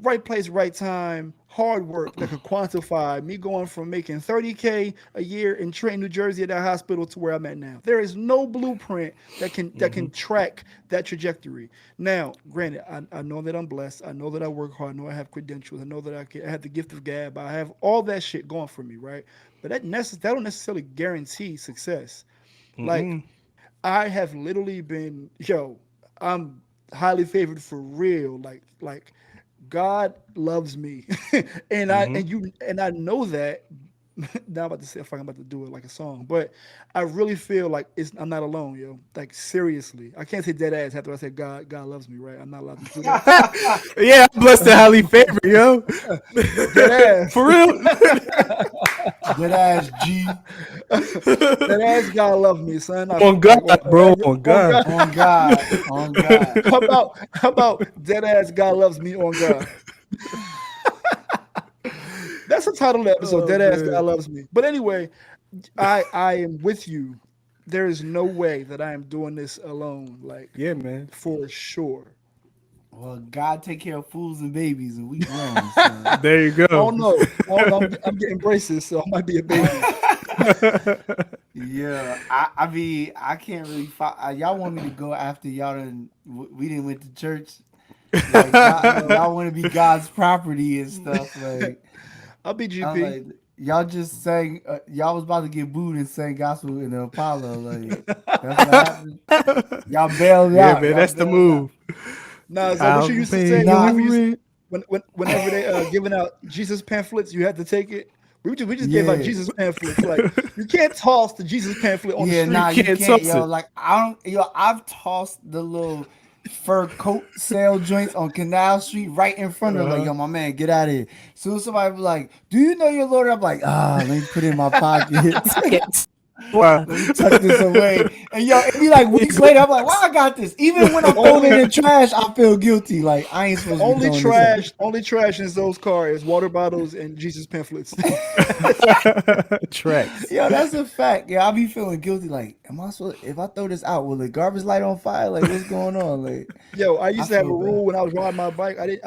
right place, right time, hard work that could quantify me going from making 30K a year in Trenton, New Jersey at that hospital to where I'm at now. There is no blueprint that can track that trajectory. Now, granted, I know that I'm blessed. I know that I work hard. I know I have credentials. I know that I have the gift of gab. I have all that shit going for me, right? But that don't necessarily guarantee success. Like, Mm-mm. I have literally been, I'm highly favored for real. Like God loves me. and I Mm-hmm. and you and I know that. Now I'm about to say if I'm about to do it like a song, but I really feel like I'm not alone, yo. Like seriously, I can't say dead ass after I said God loves me, right? I'm not allowed to do that. Yeah, I'm blessed and highly favored, yo. Dead ass, For real. Dead ass G. dead ass. God love me, son. On God, Like on, bro. every, On on God. God. On God. On God. How about dead ass? God loves me on God. That's the title of the episode. Oh Dead ass. God man. loves me. But anyway, I am with you. There is no way that I am doing this alone. Like Yeah, man. for sure. Well, God take care of fools and babies, and we grown, son. There you I go. don't know. I don't know. I'm getting braces, so I might be a baby. Yeah, I mean, I can't really. Y'all want me to go after y'all done? We didn't went to church. Like No, y'all want to be God's property and stuff. Like I'll be I'm GP. like, y'all just sang. Y'all was about to get booed and sang gospel in the Apollo. Like that's what happened. Y'all bailed Yeah, out. man. Y'all That's the bailed out. move. Nah, is that what you I'll used to pay say? your Nah, rent. Whenever they giving out Jesus pamphlets, you had to take it. We just gave out yeah. Jesus pamphlets. Like you can't toss the Jesus pamphlet on the Yeah, You street. nah, you can't can't, toss yo. it. Like I don't, yo. I've tossed the little fur coat sale joints on Canal Street right in front of, like, Uh-huh. yo, my man, get out of here. Soon as somebody be like, "Do you know your Lord?" I'm like, let me put it in my pocket. Wow. Let me tuck this away. And yo, it be like weeks later, I'm like, "Why I got this?" Even when I'm throwing it Only in trash, I feel guilty. Like I ain't supposed to be only throwing this out. trash, only trash in those cars, water bottles and Jesus pamphlets. Tracks. Yo, that's a fact. Yeah, I be feeling guilty. Like, am I supposed? If I throw this out, will the garbage light on fire? Like, what's going on? Like, Yo, I I used to have feel a bad. rule when I was riding my bike. I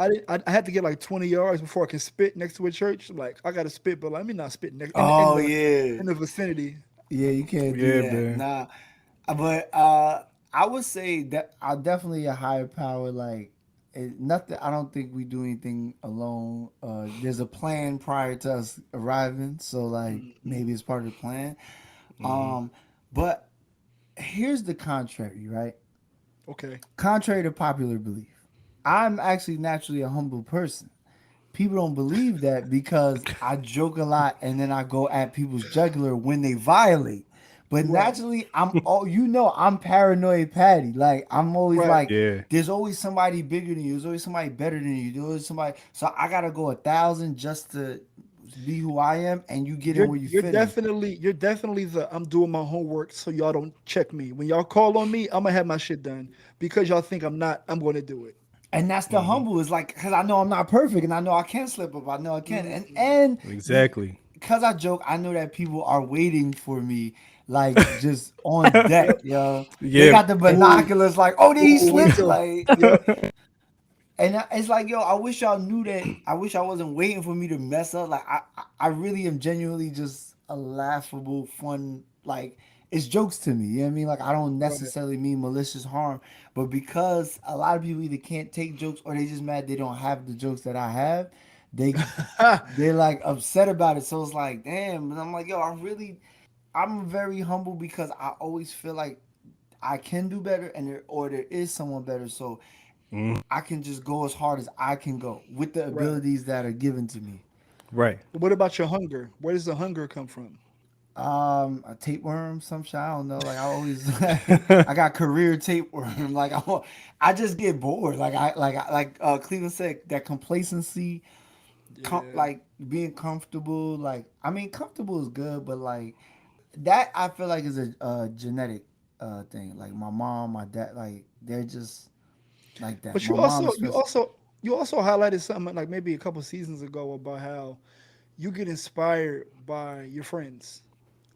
had to get like 20 yards before I can spit next to a church. I'm like, I gotta spit, but let me not spit next Oh yeah, in the vicinity. yeah. You can't do Yeah, that. man. Nah, but I would say that I definitely a higher power. Like, nothing. I don't think we do anything alone. There's a plan prior to us arriving, so like maybe it's part of the plan. Hmm. Um, but here's the contrary, right? Okay. Contrary to popular belief, I'm actually naturally a humble person. People don't believe that because I joke a lot and then I go at people's jugular when they violate. But Right. naturally, I'm paranoid Patty. Like I'm always Right. like, Yeah. there's always somebody bigger than you. There's always somebody better than you. There's always somebody. So I gotta go 1,000 just to be who I am, and you get in You're where you you're fit in. definitely the I'm doing my homework so y'all don't check me. When y'all call on me, I'm gonna have my shit done because y'all think I'm not. I'm gonna do it. And that's the Hmm. humble is like, because I know I'm not perfect and I know I can slip up. I know I can. And Exactly. because I joke, I know that people are waiting for me, like just on deck, Yep. yo. They Yeah. got the Ooh, binoculars, like, oh, did he wait slip? till. Like, Yep. and it's like, yo, I wish y'all knew that. I wish I wasn't waiting for me to mess up. Like, I really am genuinely just a laughable, fun, like, it's jokes to me. You know what I mean? Like, I don't Right. necessarily mean malicious harm, but because a lot of people either can't take jokes or they just mad they don't have the jokes that I have, they they're like upset about it. So it's like, damn. And I'm like, yo, I'm very humble because I always feel like I can do better, and there is someone better. So Mhm. I can just go as hard as I can go with the Right. abilities that are given to me. Right. But what about your hunger? Where does the hunger come from? A tapeworm, some shit. I don't know. Like I always, I got career tapeworm. Like I just get bored. Like Cleveland said, that complacency, Yeah. like being comfortable. Like I mean, comfortable is good, but like that I feel like is a genetic thing. Like my mom, my dad, like they're just like that. But My mom you also highlighted something like maybe a couple seasons ago about how you get inspired by your friends.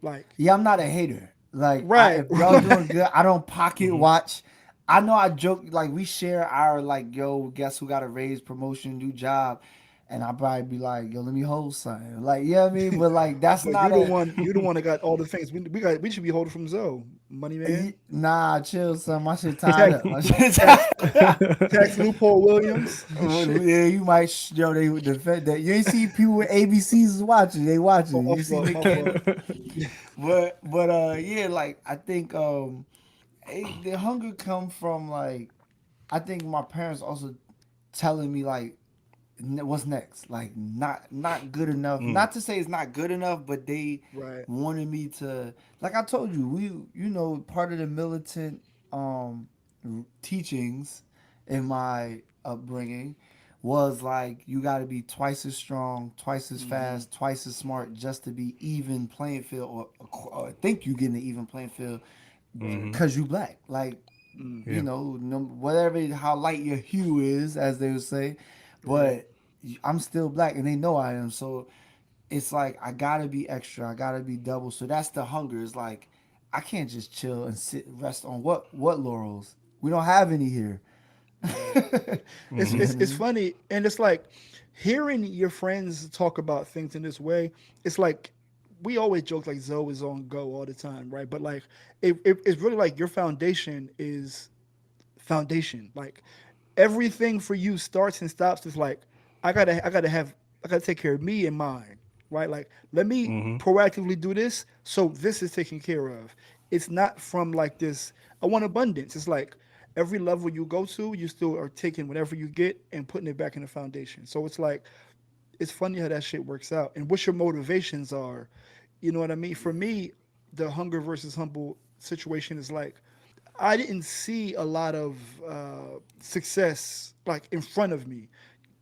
Like yeah, I'm not a hater. Like right, if y'all doing good, I don't pocket Hmm. watch. I know I joke like we share our like, yo, guess who got a raise, promotion, new job, and I probably be like, yo, let me hold something, like, you know what I mean? But like that's But not a you're the one that got all the things. We should be holding from Zoe, money man, nah, chill, son. My shit tied tax up. My shit tax tied up. tax loophole Williams. Shit. Yeah, you might yo they would defend that. You ain't see people with ABCs is watching. They Oh, watching. my You see fault, me my fault. but yeah, like I think the hunger come from like I think my parents also telling me like what's next, like not good enough, not to say it's not good enough, but they Right. wanted me to, like I told you, we part of the militant teachings in my upbringing was like you got to be twice as strong, twice as Hmm. fast, twice as smart just to be even playing field, or think you getting an even playing field Right. because you black. Like Mm. Yeah. whatever how light your hue is, as they would say, Right. but I'm still black and they know I am. So it's like I gotta be extra. I gotta be double. So that's the hunger. It's like I can't just chill and sit rest on what laurels. We don't have any here. Right. It's, You know it's what I it's mean? funny, and it's like hearing your friends talk about things in this way. It's like we always joke like Zoe is on go all the time, right? But like it's really like your foundation is foundation. Like everything for you starts and stops is like I gotta take care of me and mine, right? Like let me proactively do this so this is taken care of. It's not from like this I want abundance. It's like every level you go to, you still are taking whatever you get and putting it back in the foundation. So it's like it's funny how that shit works out and what your motivations are. You know what I mean? For me, the hunger versus humble situation is like I didn't see a lot of success like in front of me.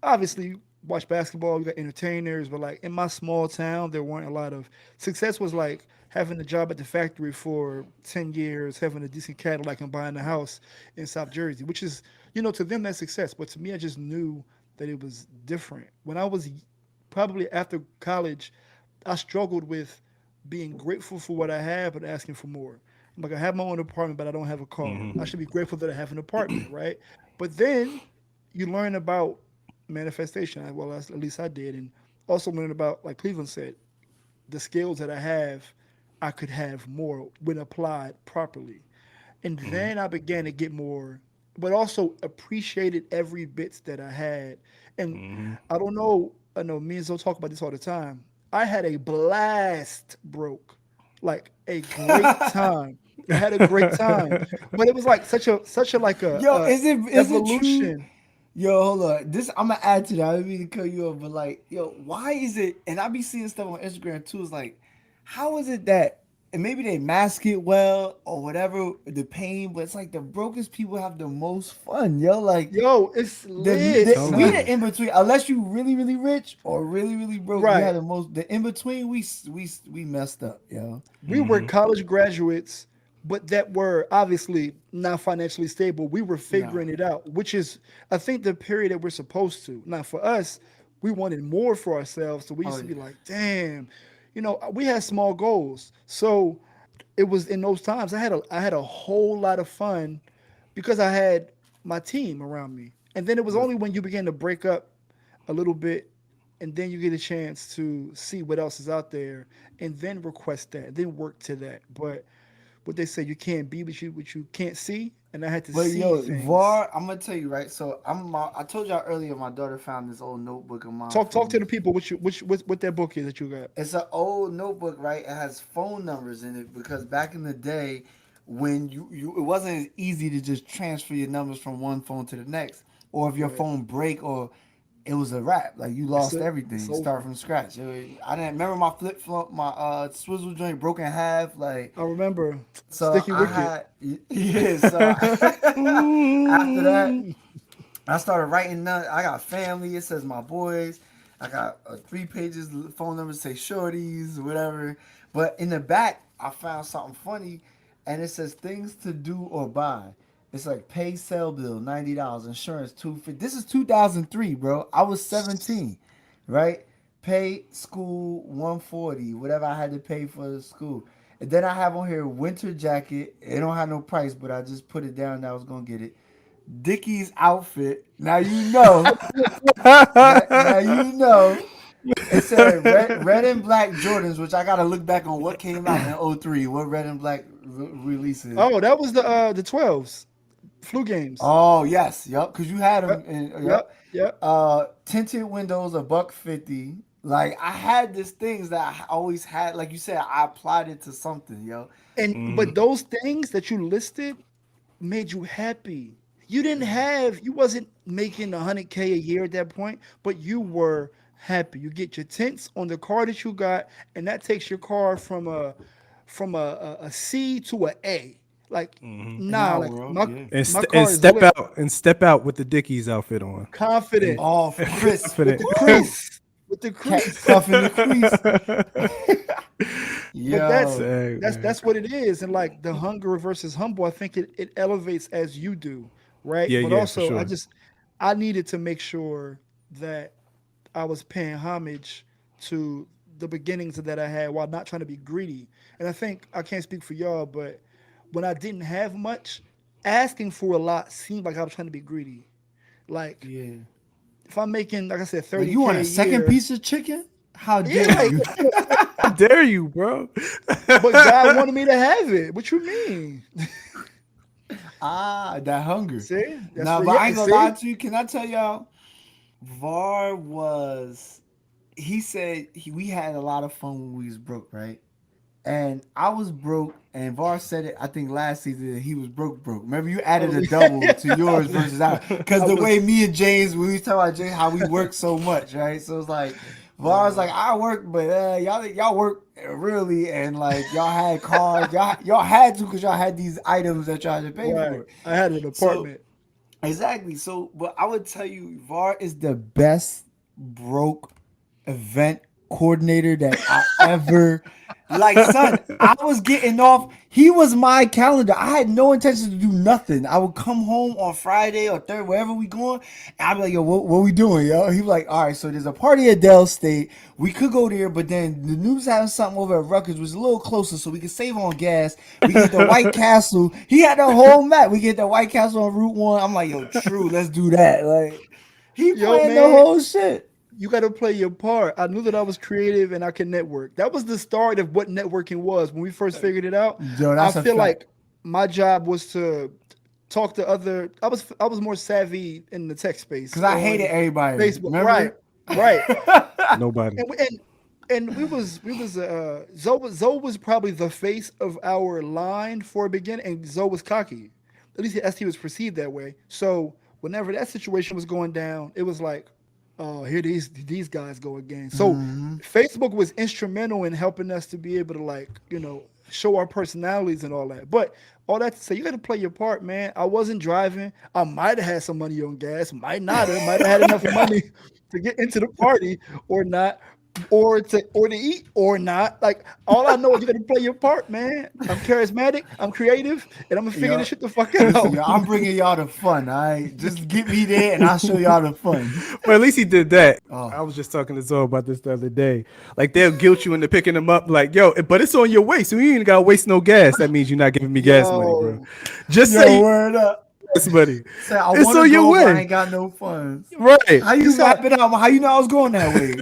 Obviously, you watch basketball, you got entertainers, but like in my small town, there weren't a lot of success. Was like having a job at the factory for 10 years, having a decent Cadillac, and buying a house in South Jersey, which is to them that's success. But to me, I just knew that it was different. When I was probably after college, I struggled with being grateful for what I have but asking for more. I'm like, I have my own apartment, but I don't have a car. I should be grateful that I have an apartment, right? But then you learn about manifestation. Well, at least I did, and also learn about, like Cleveland said, the skills that I have, I could have more when applied properly. And then I began to get more, but also appreciated every bits that I had. And I don't know, I know me and Zoe talk about this all the time. I had a blast broke, like a great time. I had a great time, but it was like such a like Yo, a is it true? evolution. Yo, hold on. This I'm gonna add to that. I don't mean to cut you off, but like, yo, why is it? And I be seeing stuff on Instagram too. It's like, how is it that? And maybe they mask it well or whatever the pain, but it's like the brokest people have the most fun, yo. Like Yo, it's lit, we Totally. the son. in between. Unless you really really rich or really really broke, you have Right. the most. The in between, we messed up, yo. We were college graduates, but that were obviously not financially stable. We were Nah. figuring it out, which is, I think, the period that we're supposed to. Now, for us, we wanted more for ourselves. So we Oh used to yeah. be like, damn, we had small goals. So it was in those times I had a whole lot of fun because I had my team around me. And then it was only when you began to break up a little bit and then you get a chance to see what else is out there and then request that, then work to that. But what they say, you can't be what you can't see, and I had to But see yo, things. VAR, I'm gonna tell you right. So I told y'all earlier, my daughter found this old notebook of mine Talk to from. the people what that book is that you got. It's an old notebook, right? It has phone numbers in it because back in the day, when you it wasn't as easy to just transfer your numbers from one phone to the next, or if your Right. phone break or it was a wrap. Like you That's lost it. everything. It's You start over. from scratch. I didn't remember my flip flop, my swizzle joint broke in half. Like I remember so, Sticky I Wicket. had yeah. So after that, I started writing. I got family. It says my boys. I got 3 pages phone numbers say shorties whatever. But in the back, I found something funny, and it says things to do or buy. It's like pay cell bill $90, insurance 250. This is 2003, bro. I was 17, right? Pay school 140, whatever I had to pay for the school. And then I have on here winter jacket. It don't have no price, but I just put it down that I was gonna get it. Dickies outfit. Now you know. Now you know. It said red and black Jordans, which I gotta look back on what came out in '03. What red and black releases? Oh, that was the 12s flu games. Oh yes, yep. Because you had them. Yep. Tinted windows, $150. Like I had these things that I always had. Like you said, I applied it to something, yo. And but those things that you listed made you happy. You wasn't making $100K a year at that point, but you were happy. You get your tints on the car that you got, and that takes your car from a C to a A. Like like world, my, yeah. And, my st- car and is step lit, out and step out with the Dickies outfit on. confident, Oh, for Chris, Confident. with the crease. cuff in the crease. Yo, But that's what it is. And like the hunger versus humble, I think it elevates as you do, right? Yeah, But yeah, for also sure. I needed to make sure that I was paying homage to the beginnings that I had while not trying to be greedy. And I think I can't speak for y'all, but when I didn't have much, asking for a lot seemed like I was trying to be greedy. Like yeah. if I'm making, like I said, Like, 30K you want a a second year, piece of chicken? How yeah, dare like, you? How dare you, bro? but God wanted me to have it. What you mean? That hunger. See? That's Nah, what- but yeah, I ain't gonna see? lie to you. Can I tell y'all? Var was. He said we had a lot of fun when we was broke, right? And I was broke, and Var said it. I think last season that he was broke. Remember, you added a double to yours versus ours because the way me and James, when we talk about James, how we work so much, right? So it's like Var's like I work, but y'all work really, and like y'all had cars, y'all had to because y'all had these items that y'all had to pay Right. for. I had an apartment. Exactly. So, but I would tell you, Var is the best broke event coordinator that I ever. Like, son, I was getting off. He was my calendar. I had no intention to do nothing. I would come home on Friday or Thursday, wherever we going. And I'd be like, yo, what we doing, yo? He was like, all right, so there's a party at Dell State. We could go there, but then the news having something over at Rutgers was a little closer, so we could save on gas. We get the White Castle. He had the whole map. We get the White Castle on Route 1. I'm like, yo, true, let's do that. Like, he Yo, playing the man. whole shit. You got to play your part. I knew that I was creative and I could network. That was the start of what networking was when we first figured it out. Yo, I that's a feel fact. like my job was to talk to other. I was more savvy in the tech space Because I on hated everybody. Facebook. Remember? Right. Nobody. And we was Zoe was probably the face of our line for a beginning, and Zoe was cocky. At least as he was perceived that way. So whenever that situation was going down, it was like, oh, here these guys go again. So Facebook was instrumental in helping us to be able to, like, show our personalities and all that. But all that to say, you got to play your part, man. I wasn't driving. I might have had some money on gas, might not have, might have had enough money to get into the party or not, or to eat or not. Like, all I know is you got to play your part, man. I'm charismatic, I'm creative, and I'm gonna figure this shit the fuck out. Listen, yo, I'm bringing y'all the fun, all right? Just get me there and I'll show y'all the fun. Well, at least he did that. Oh. I was just talking to Zoe about this the other day. Like, they'll guilt you into picking them up. Like, yo, but it's on your way, so you ain't gotta waste no gas. That means you're not giving me gas money, bro. Just Yo, say word up. gas money. Say, I It's want on to your go, but I way. ain't got no funds. Right. How you map it out? How you know I was going that way?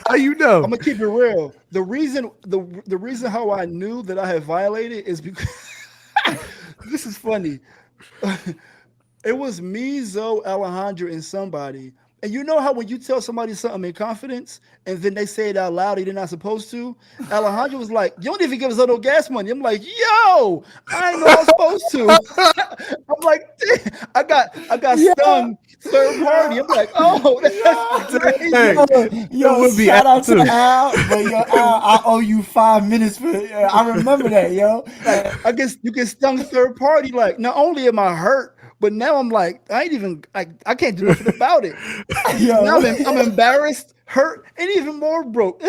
How you know? I'm gonna keep it real. The reason how I knew that I had violated is because this is funny. It was me, Zoe, Alejandro, and somebody. And you know how when you tell somebody something in confidence and then they say it out loud, they're not supposed to? Alejandro was like, you don't even give us no gas money. I'm like, yo, I ain't know I was supposed to. I'm like, I got stung third party. I'm like, oh, that's crazy. Yo, would be shout out to Al, too. Al, but yo, Al, I owe you 5 minutes for. I remember that, yo. Like, I guess you get stung third party. Like, not only am I hurt, but now I'm like, I can't do nothing about it. Yo. Now I'm embarrassed, hurt, and even more broke.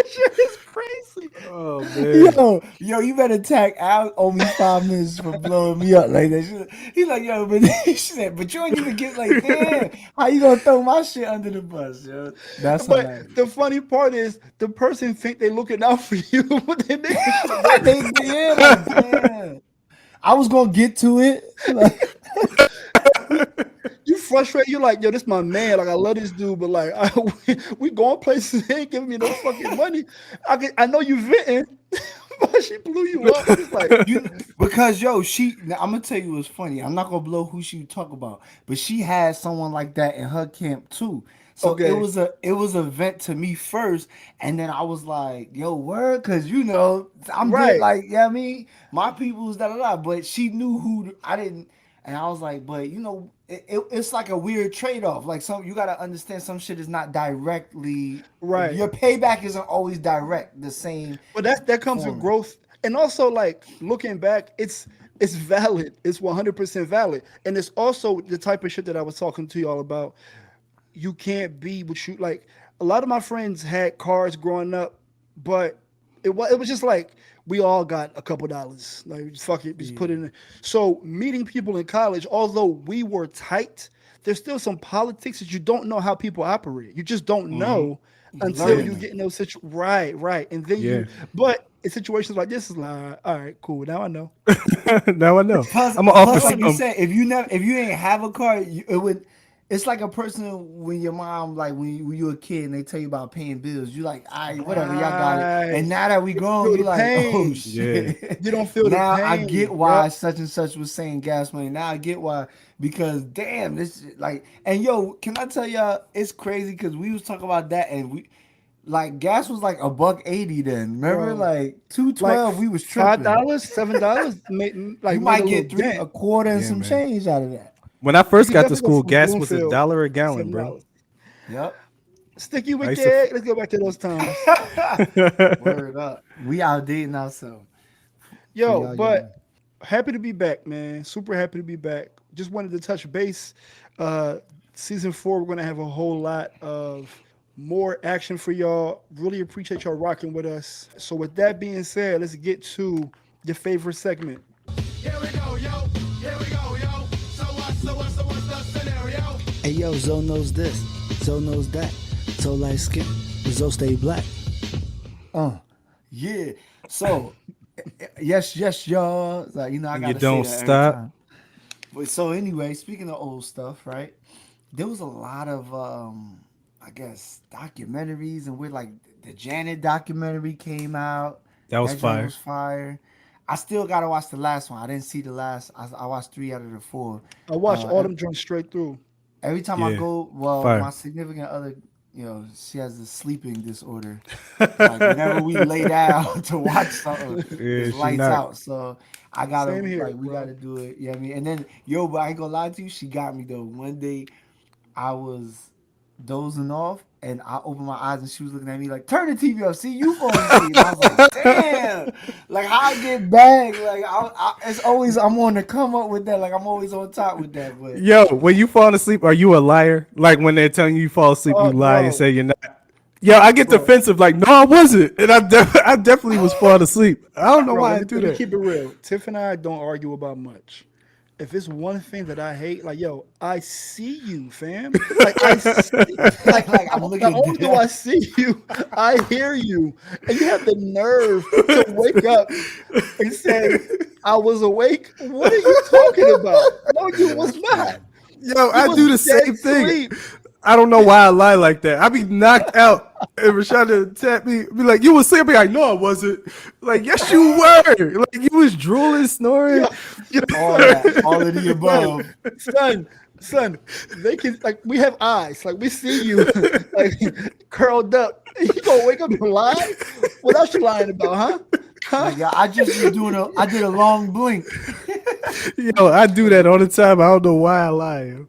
shit is crazy. Oh man. Yo, you better tag Al. Owe me 5 minutes for blowing me up like that. He's like, yo, but she said, but you ain't even get like, damn, how you gonna throw my shit under the bus, yo? That's hilarious. But the funny part is the person think they looking out for you, but they nigga shit. Yeah, like, damn. I was gonna get to it. Like, You frustrated. You like, yo, this my man. Like, I love this dude, but like, we going places. They ain't giving me no fucking money. I know you venting, but she blew you up. It's like, because yo, now, I'm gonna tell you what's funny. I'm not gonna blow who she talk about, but she had someone like that in her camp too. So Okay. it was a vent to me first, and then I was like, yo, word, cause I'm Right. good, like, yeah, I mean, my people's da da da. But she knew who I didn't, and I was like, but it's like a weird trade off. Like you gotta understand some shit is not directly Right. Your payback isn't always direct the same. but that comes with growth, and also like looking back, it's valid. It's 100% valid, and it's also the type of shit that I was talking to y'all about. You can't be what you like. A lot of my friends had cars growing up, but it was just like we all got a couple dollars. Like just fuck it, just put it in. So meeting people in college, although we were tight, there's still some politics that you don't know how people operate. You just don't know until you get in those situations. Right, and then but in situations like this, is like, all right, cool. Now I know. Now I know. Plus, I'm gonna offer like you some. said, if you ain't have a car, it would. It's like a person when your mom, like when you a kid and they tell you about paying bills, you like, all right, whatever, y'all got it. And now that we grown, feel you the like, oh pain. shit. You don't feel now the pain. I get why Yep. such and such was saying gas money. Now I get why, because damn, this like, and yo, can I tell y'all, it's crazy because we was talking about that and we. Like gas was like $1.80 then. Remember, Bro. like $2.12, Like we was tripping. $5, $7 made You might get a quarter and Yeah, some man. change out of that. When I first You got to definitely go school, from gas was Bloomfield, $1 a gallon, bro. $7. Yep. Sticky I with used to- that. Let's go back to those times. Word up. We outdating ourselves. Yo, y'all but happy to be back, man. Super happy to be back. Just wanted to touch base. Season 4, we're gonna have a whole lot of more action for y'all. Really appreciate y'all rocking with us. So with that being said, let's get to your favorite segment. Here we go, yo. Here we go, yo. So what's the scenario? Hey yo, Zoe knows this, Zoe knows that. So light skin, Zoe stay black. Yeah. So, yes, y'all. Like, I gotta don't say that stop. every time. But so anyway, speaking of old stuff, right? There was a lot of I guess documentaries, and we're like the Janet documentary came out. That was joint fire. was fire. I still gotta watch the last one. I didn't see the last. I watched 3 out of the 4. I watched all them joints straight through. Every time I Yeah, go, fire. my significant other, she has a sleeping disorder. Like whenever we lay down to watch something, it's she lights not. out. So I gotta, Same here, we bro. gotta do it. You know what I mean? And then, but I ain't gonna lie to you, she got me though. One day, I was dozing off, and I opened my eyes, and she was looking at me like, "Turn the TV off. See, you falling asleep." And I was like, "Damn!" Like how I get back. Like it's always I'm on the come up with that. Like I'm always on top with that. But Yo, when you fall asleep, are you a liar? Like when they're telling you fall asleep, you lie and Bro. say you're not. Yo, I get defensive. Like, no, I wasn't, and I definitely was falling asleep. I don't know Bro, why I let me, do let me that. keep it real. Tiff and I don't argue about much. If it's one thing that I hate, like, yo, I see you, fam. Like, I see, like I'm looking. not only do I see you, I hear you. And you have the nerve to wake up and say, I was awake. What are you talking about? No, you was not. Yo, You I was do the dead same thing. asleep. I don't know why I lie like that. I be knocked out, and Rashada tap me, be like, "You was sleeping." Like, no, I wasn't. Like, yes, you were. Like, you was drooling, snoring. Yo. You know? all of the above. Son, they can, like, we have eyes. Like, we see you, like, curled up. You gonna wake up and lie? What else you lying about, huh? Like, yeah, I just was I did a long blink. Yo, I do that all the time. I don't know why I lie. Yo.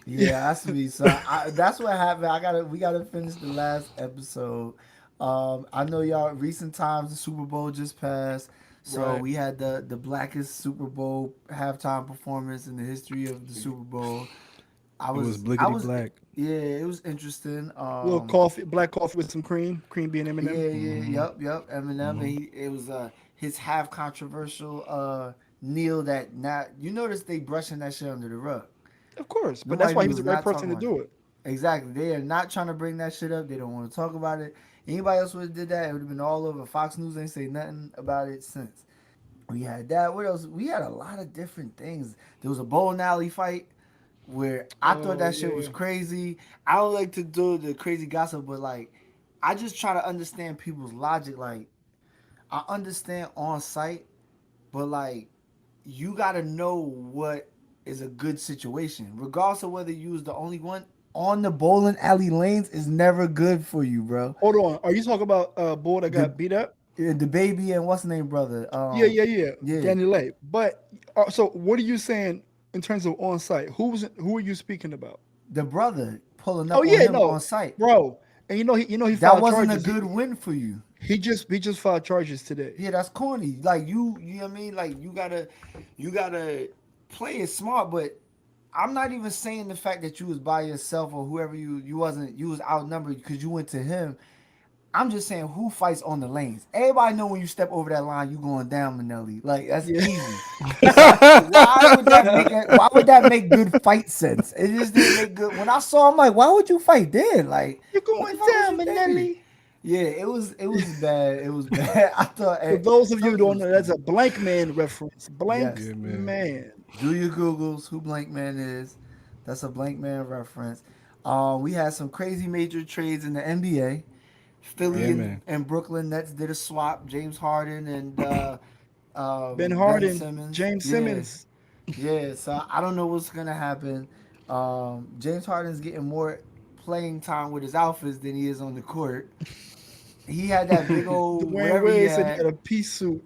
Yeah, that's me. So that's what happened. We gotta finish the last episode. I know y'all. Recent times, the Super Bowl just passed, so Right. we had the blackest Super Bowl halftime performance in the history of the Super Bowl. It was blickety black. Yeah, it was interesting. Little coffee, black coffee with some cream being Yeah, Eminem. yep. Eminem, and it was his half controversial kneel that now you notice they brushing that shit under the rug. Of course, but that's Nobody why he was was the right not person talking to about do it. it. Exactly, they are not trying to bring that shit up. They don't want to talk about it. Anybody else would have did that, it would have been all over. Fox News ain't say nothing about it since. We had that. What else? We had a lot of different things. There was a bowling alley fight where I thought Oh that shit was yeah. crazy. I don't like to do the crazy gossip, but like, I just try to understand people's logic. Like, I understand on site, but like, you gotta know what is a good situation, regardless of whether you was the only one. On the bowling alley lanes is never good for you, bro. Hold on. Are you talking about boy that The got beat up? the baby and what's the name brother? Yeah. Yeah, Danny Lay. But so what are you saying in terms of on site? Who are you speaking about? the brother pulling Oh up on yeah, him on no, site. bro. And he That filed wasn't a charges. good win for you. He just filed charges today. Yeah, that's corny. Like you know what I mean? Like you gotta play it smart, but I'm not even saying the fact that you was by yourself or whoever you was outnumbered because you went to him. I'm just saying who fights on the lanes. Everybody know when you step over that line, you going down, Manelli. Like that's Yeah. easy. Why would that make good fight sense? It just didn't make good. When I saw him, like, why would you fight then? Like, You're what the going fuck was down, you thinking? Manelli. Yeah, it was bad. It was bad. I thought For those of you who something don't was know, that's funny. a blank man reference. Blank Yes. Yeah, man. man. Do your Googles, who Blank Man is. That's a Blank Man reference. We had some crazy major trades in the NBA. Philly Yeah, and, man. and Brooklyn Nets did a swap. James Harden and Ben Ben Harden, Simmons. James Yeah, Simmons. yeah. So I don't know what's gonna happen. James Harden's getting more playing time with his outfits than he is on the court. He had that big old Dwayne whatever he Wade said he had. got a pea suit.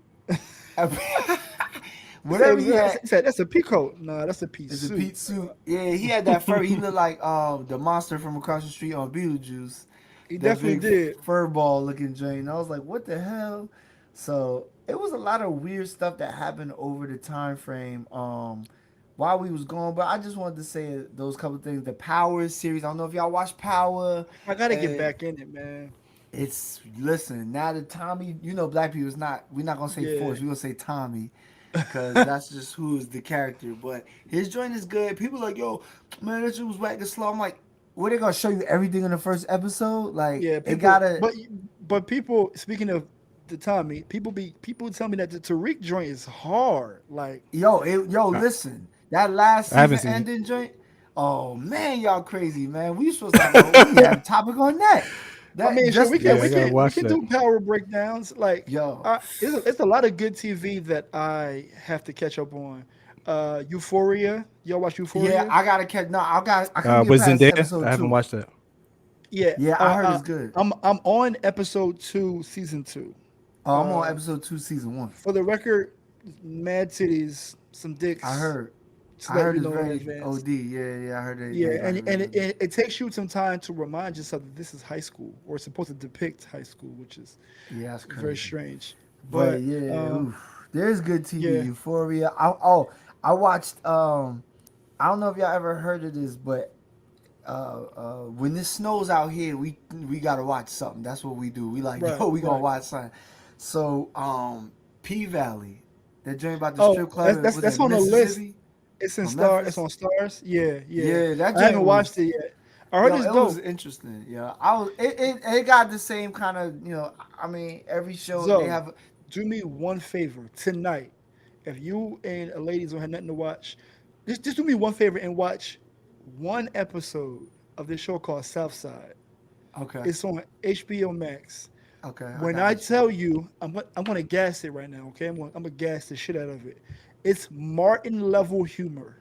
Whatever he had. He said that's a pea coat. Nah, that's a pea It's a suit. Pete suit. Yeah, he had that fur. He looked like the monster from across the street on Beetlejuice. He That definitely big did. fur ball looking joint. I was like, what the hell? So it was a lot of weird stuff that happened over the time frame while we was gone. But I just wanted to say those couple things. The Power series. I don't know if y'all watch Power. I gotta get Uh, back in it, man. it's listen now that Tommy, black people is not. We're not gonna say Yeah. Force. We're gonna say Tommy, because that's just who is the character. But his joint is good. People like, yo, man, that shit was whack and slow. I'm like, what they gonna show you everything in the first episode? Like, Yeah, it people. gotta. But people. Speaking of the Tommy, people tell me that the Tariq joint is hard. Like, Listen, that last I haven't season seen it. ending joint. Oh man, y'all crazy, man. We supposed to have a topic on that. I mean, sure, we Yeah, can I we gotta can we watch can that. do power breakdowns. Like, Yo. it's a lot of good TV that I have to catch up on. Euphoria. Y'all watch Euphoria? Yeah, I gotta catch. No, I couldn't get Was past Zendaya? episode I haven't 2. watched that. Yeah. Yeah, I heard it's good. I'm on episode 2, season 2. Oh, I'm on episode 2, season 1. For the record, mad titties, some dicks. I heard. to I let heard you it's know in very advance. OD. Yeah, I heard it. Yeah, and it takes you some time to remind yourself that this is high school, or it's supposed to depict high school, which is yeah, that's crazy. very strange. But yeah, there's good TV. yeah. Euphoria. I watched. I don't know if y'all ever heard of this, but when this snows out here, we gotta watch something. That's what we do. We like, Right, we gonna right. watch something. So P Valley, that joint about the Oh, strip club. that's on the list. It's in Or Star. Memphis? It's on Stars. Yeah. Yeah, that I joint haven't watched it yet. I heard Yo, it's it dope. was interesting. Yeah, it got the same kind of, I mean, every show So, they have. do me one favor tonight. If you and a ladies don't have nothing to watch, just do me one favor and watch one episode of this show called Southside. Okay. It's on HBO Max. Okay. When got I you. tell you, I'm gonna gas it right now. Okay, I'm gonna gas the shit out of it. It's Martin level humor.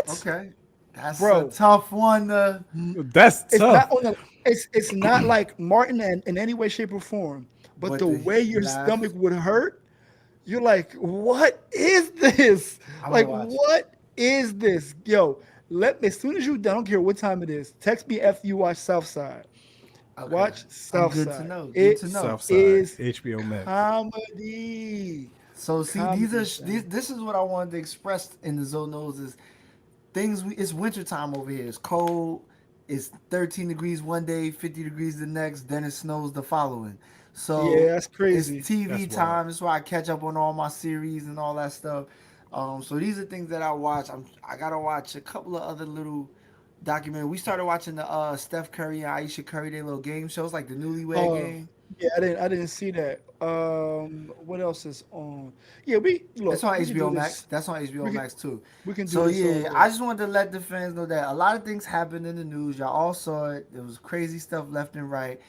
Okay. That's Bro. a tough one. That's It's tough. not on the. It's not like Martin in any way, shape, or form. But the way your laugh. stomach would hurt, you're like, what is this? I'm Like, gonna watch it. what is this? Yo, let me, as soon as you're done, I don't care what time it is, text me after you watch Southside. Okay. Watch Southside. Good to know. Good It to know. Southside, is HBO Max. comedy. So see, Comedy, this son. is what I wanted to express in the Zonos is it's wintertime over here. It's cold. It's 13 degrees one day, 50 degrees the next, then it snows the following. So Yeah, that's crazy. it's TV That's time. wild. That's why I catch up on all my series and all that stuff. So these are things that I watch. I gotta watch a couple of other little documentaries. We started watching the Steph Curry and Aisha Curry, their little game shows, like the Newlywed Oh, Game. yeah, I didn't see that. What else is on? Yeah, we look. That's on We can do HBO Max. this. That's on HBO We can Max too. we can do So this all yeah, day. I just wanted to let the fans know that a lot of things happened in the news. Y'all all saw it. There was crazy stuff left and right.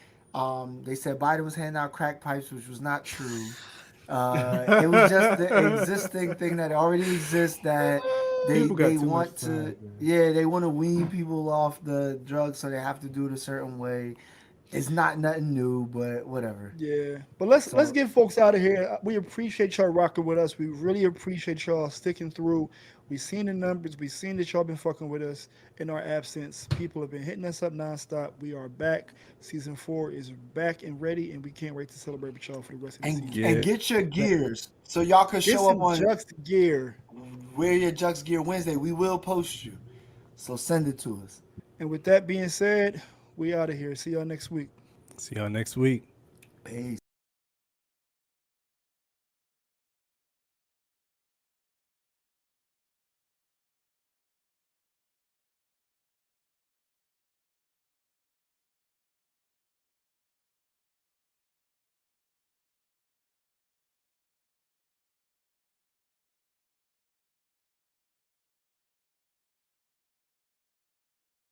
They said Biden was handing out crack pipes, which was not true. It was just the existing thing that already exists that People got they too much want to pride, man. they want to wean people off the drugs, so they have to do it a certain way. It's not nothing new, but whatever. Yeah, but let's So get folks out of here. We appreciate y'all rocking with us. We really appreciate y'all sticking through. We seen the numbers. We seen that y'all been fucking with us in our absence. People have been hitting us up nonstop. We are back. Season 4 is back and ready, and we can't wait to celebrate with y'all for the rest of the season. Yeah. and get your gears so y'all can Get show up some on Juxt gear. Wear Your Jux Gear Wednesday. We will post you, so send it to us. And with that being said, we out of here. See y'all next week. See y'all next week. Peace.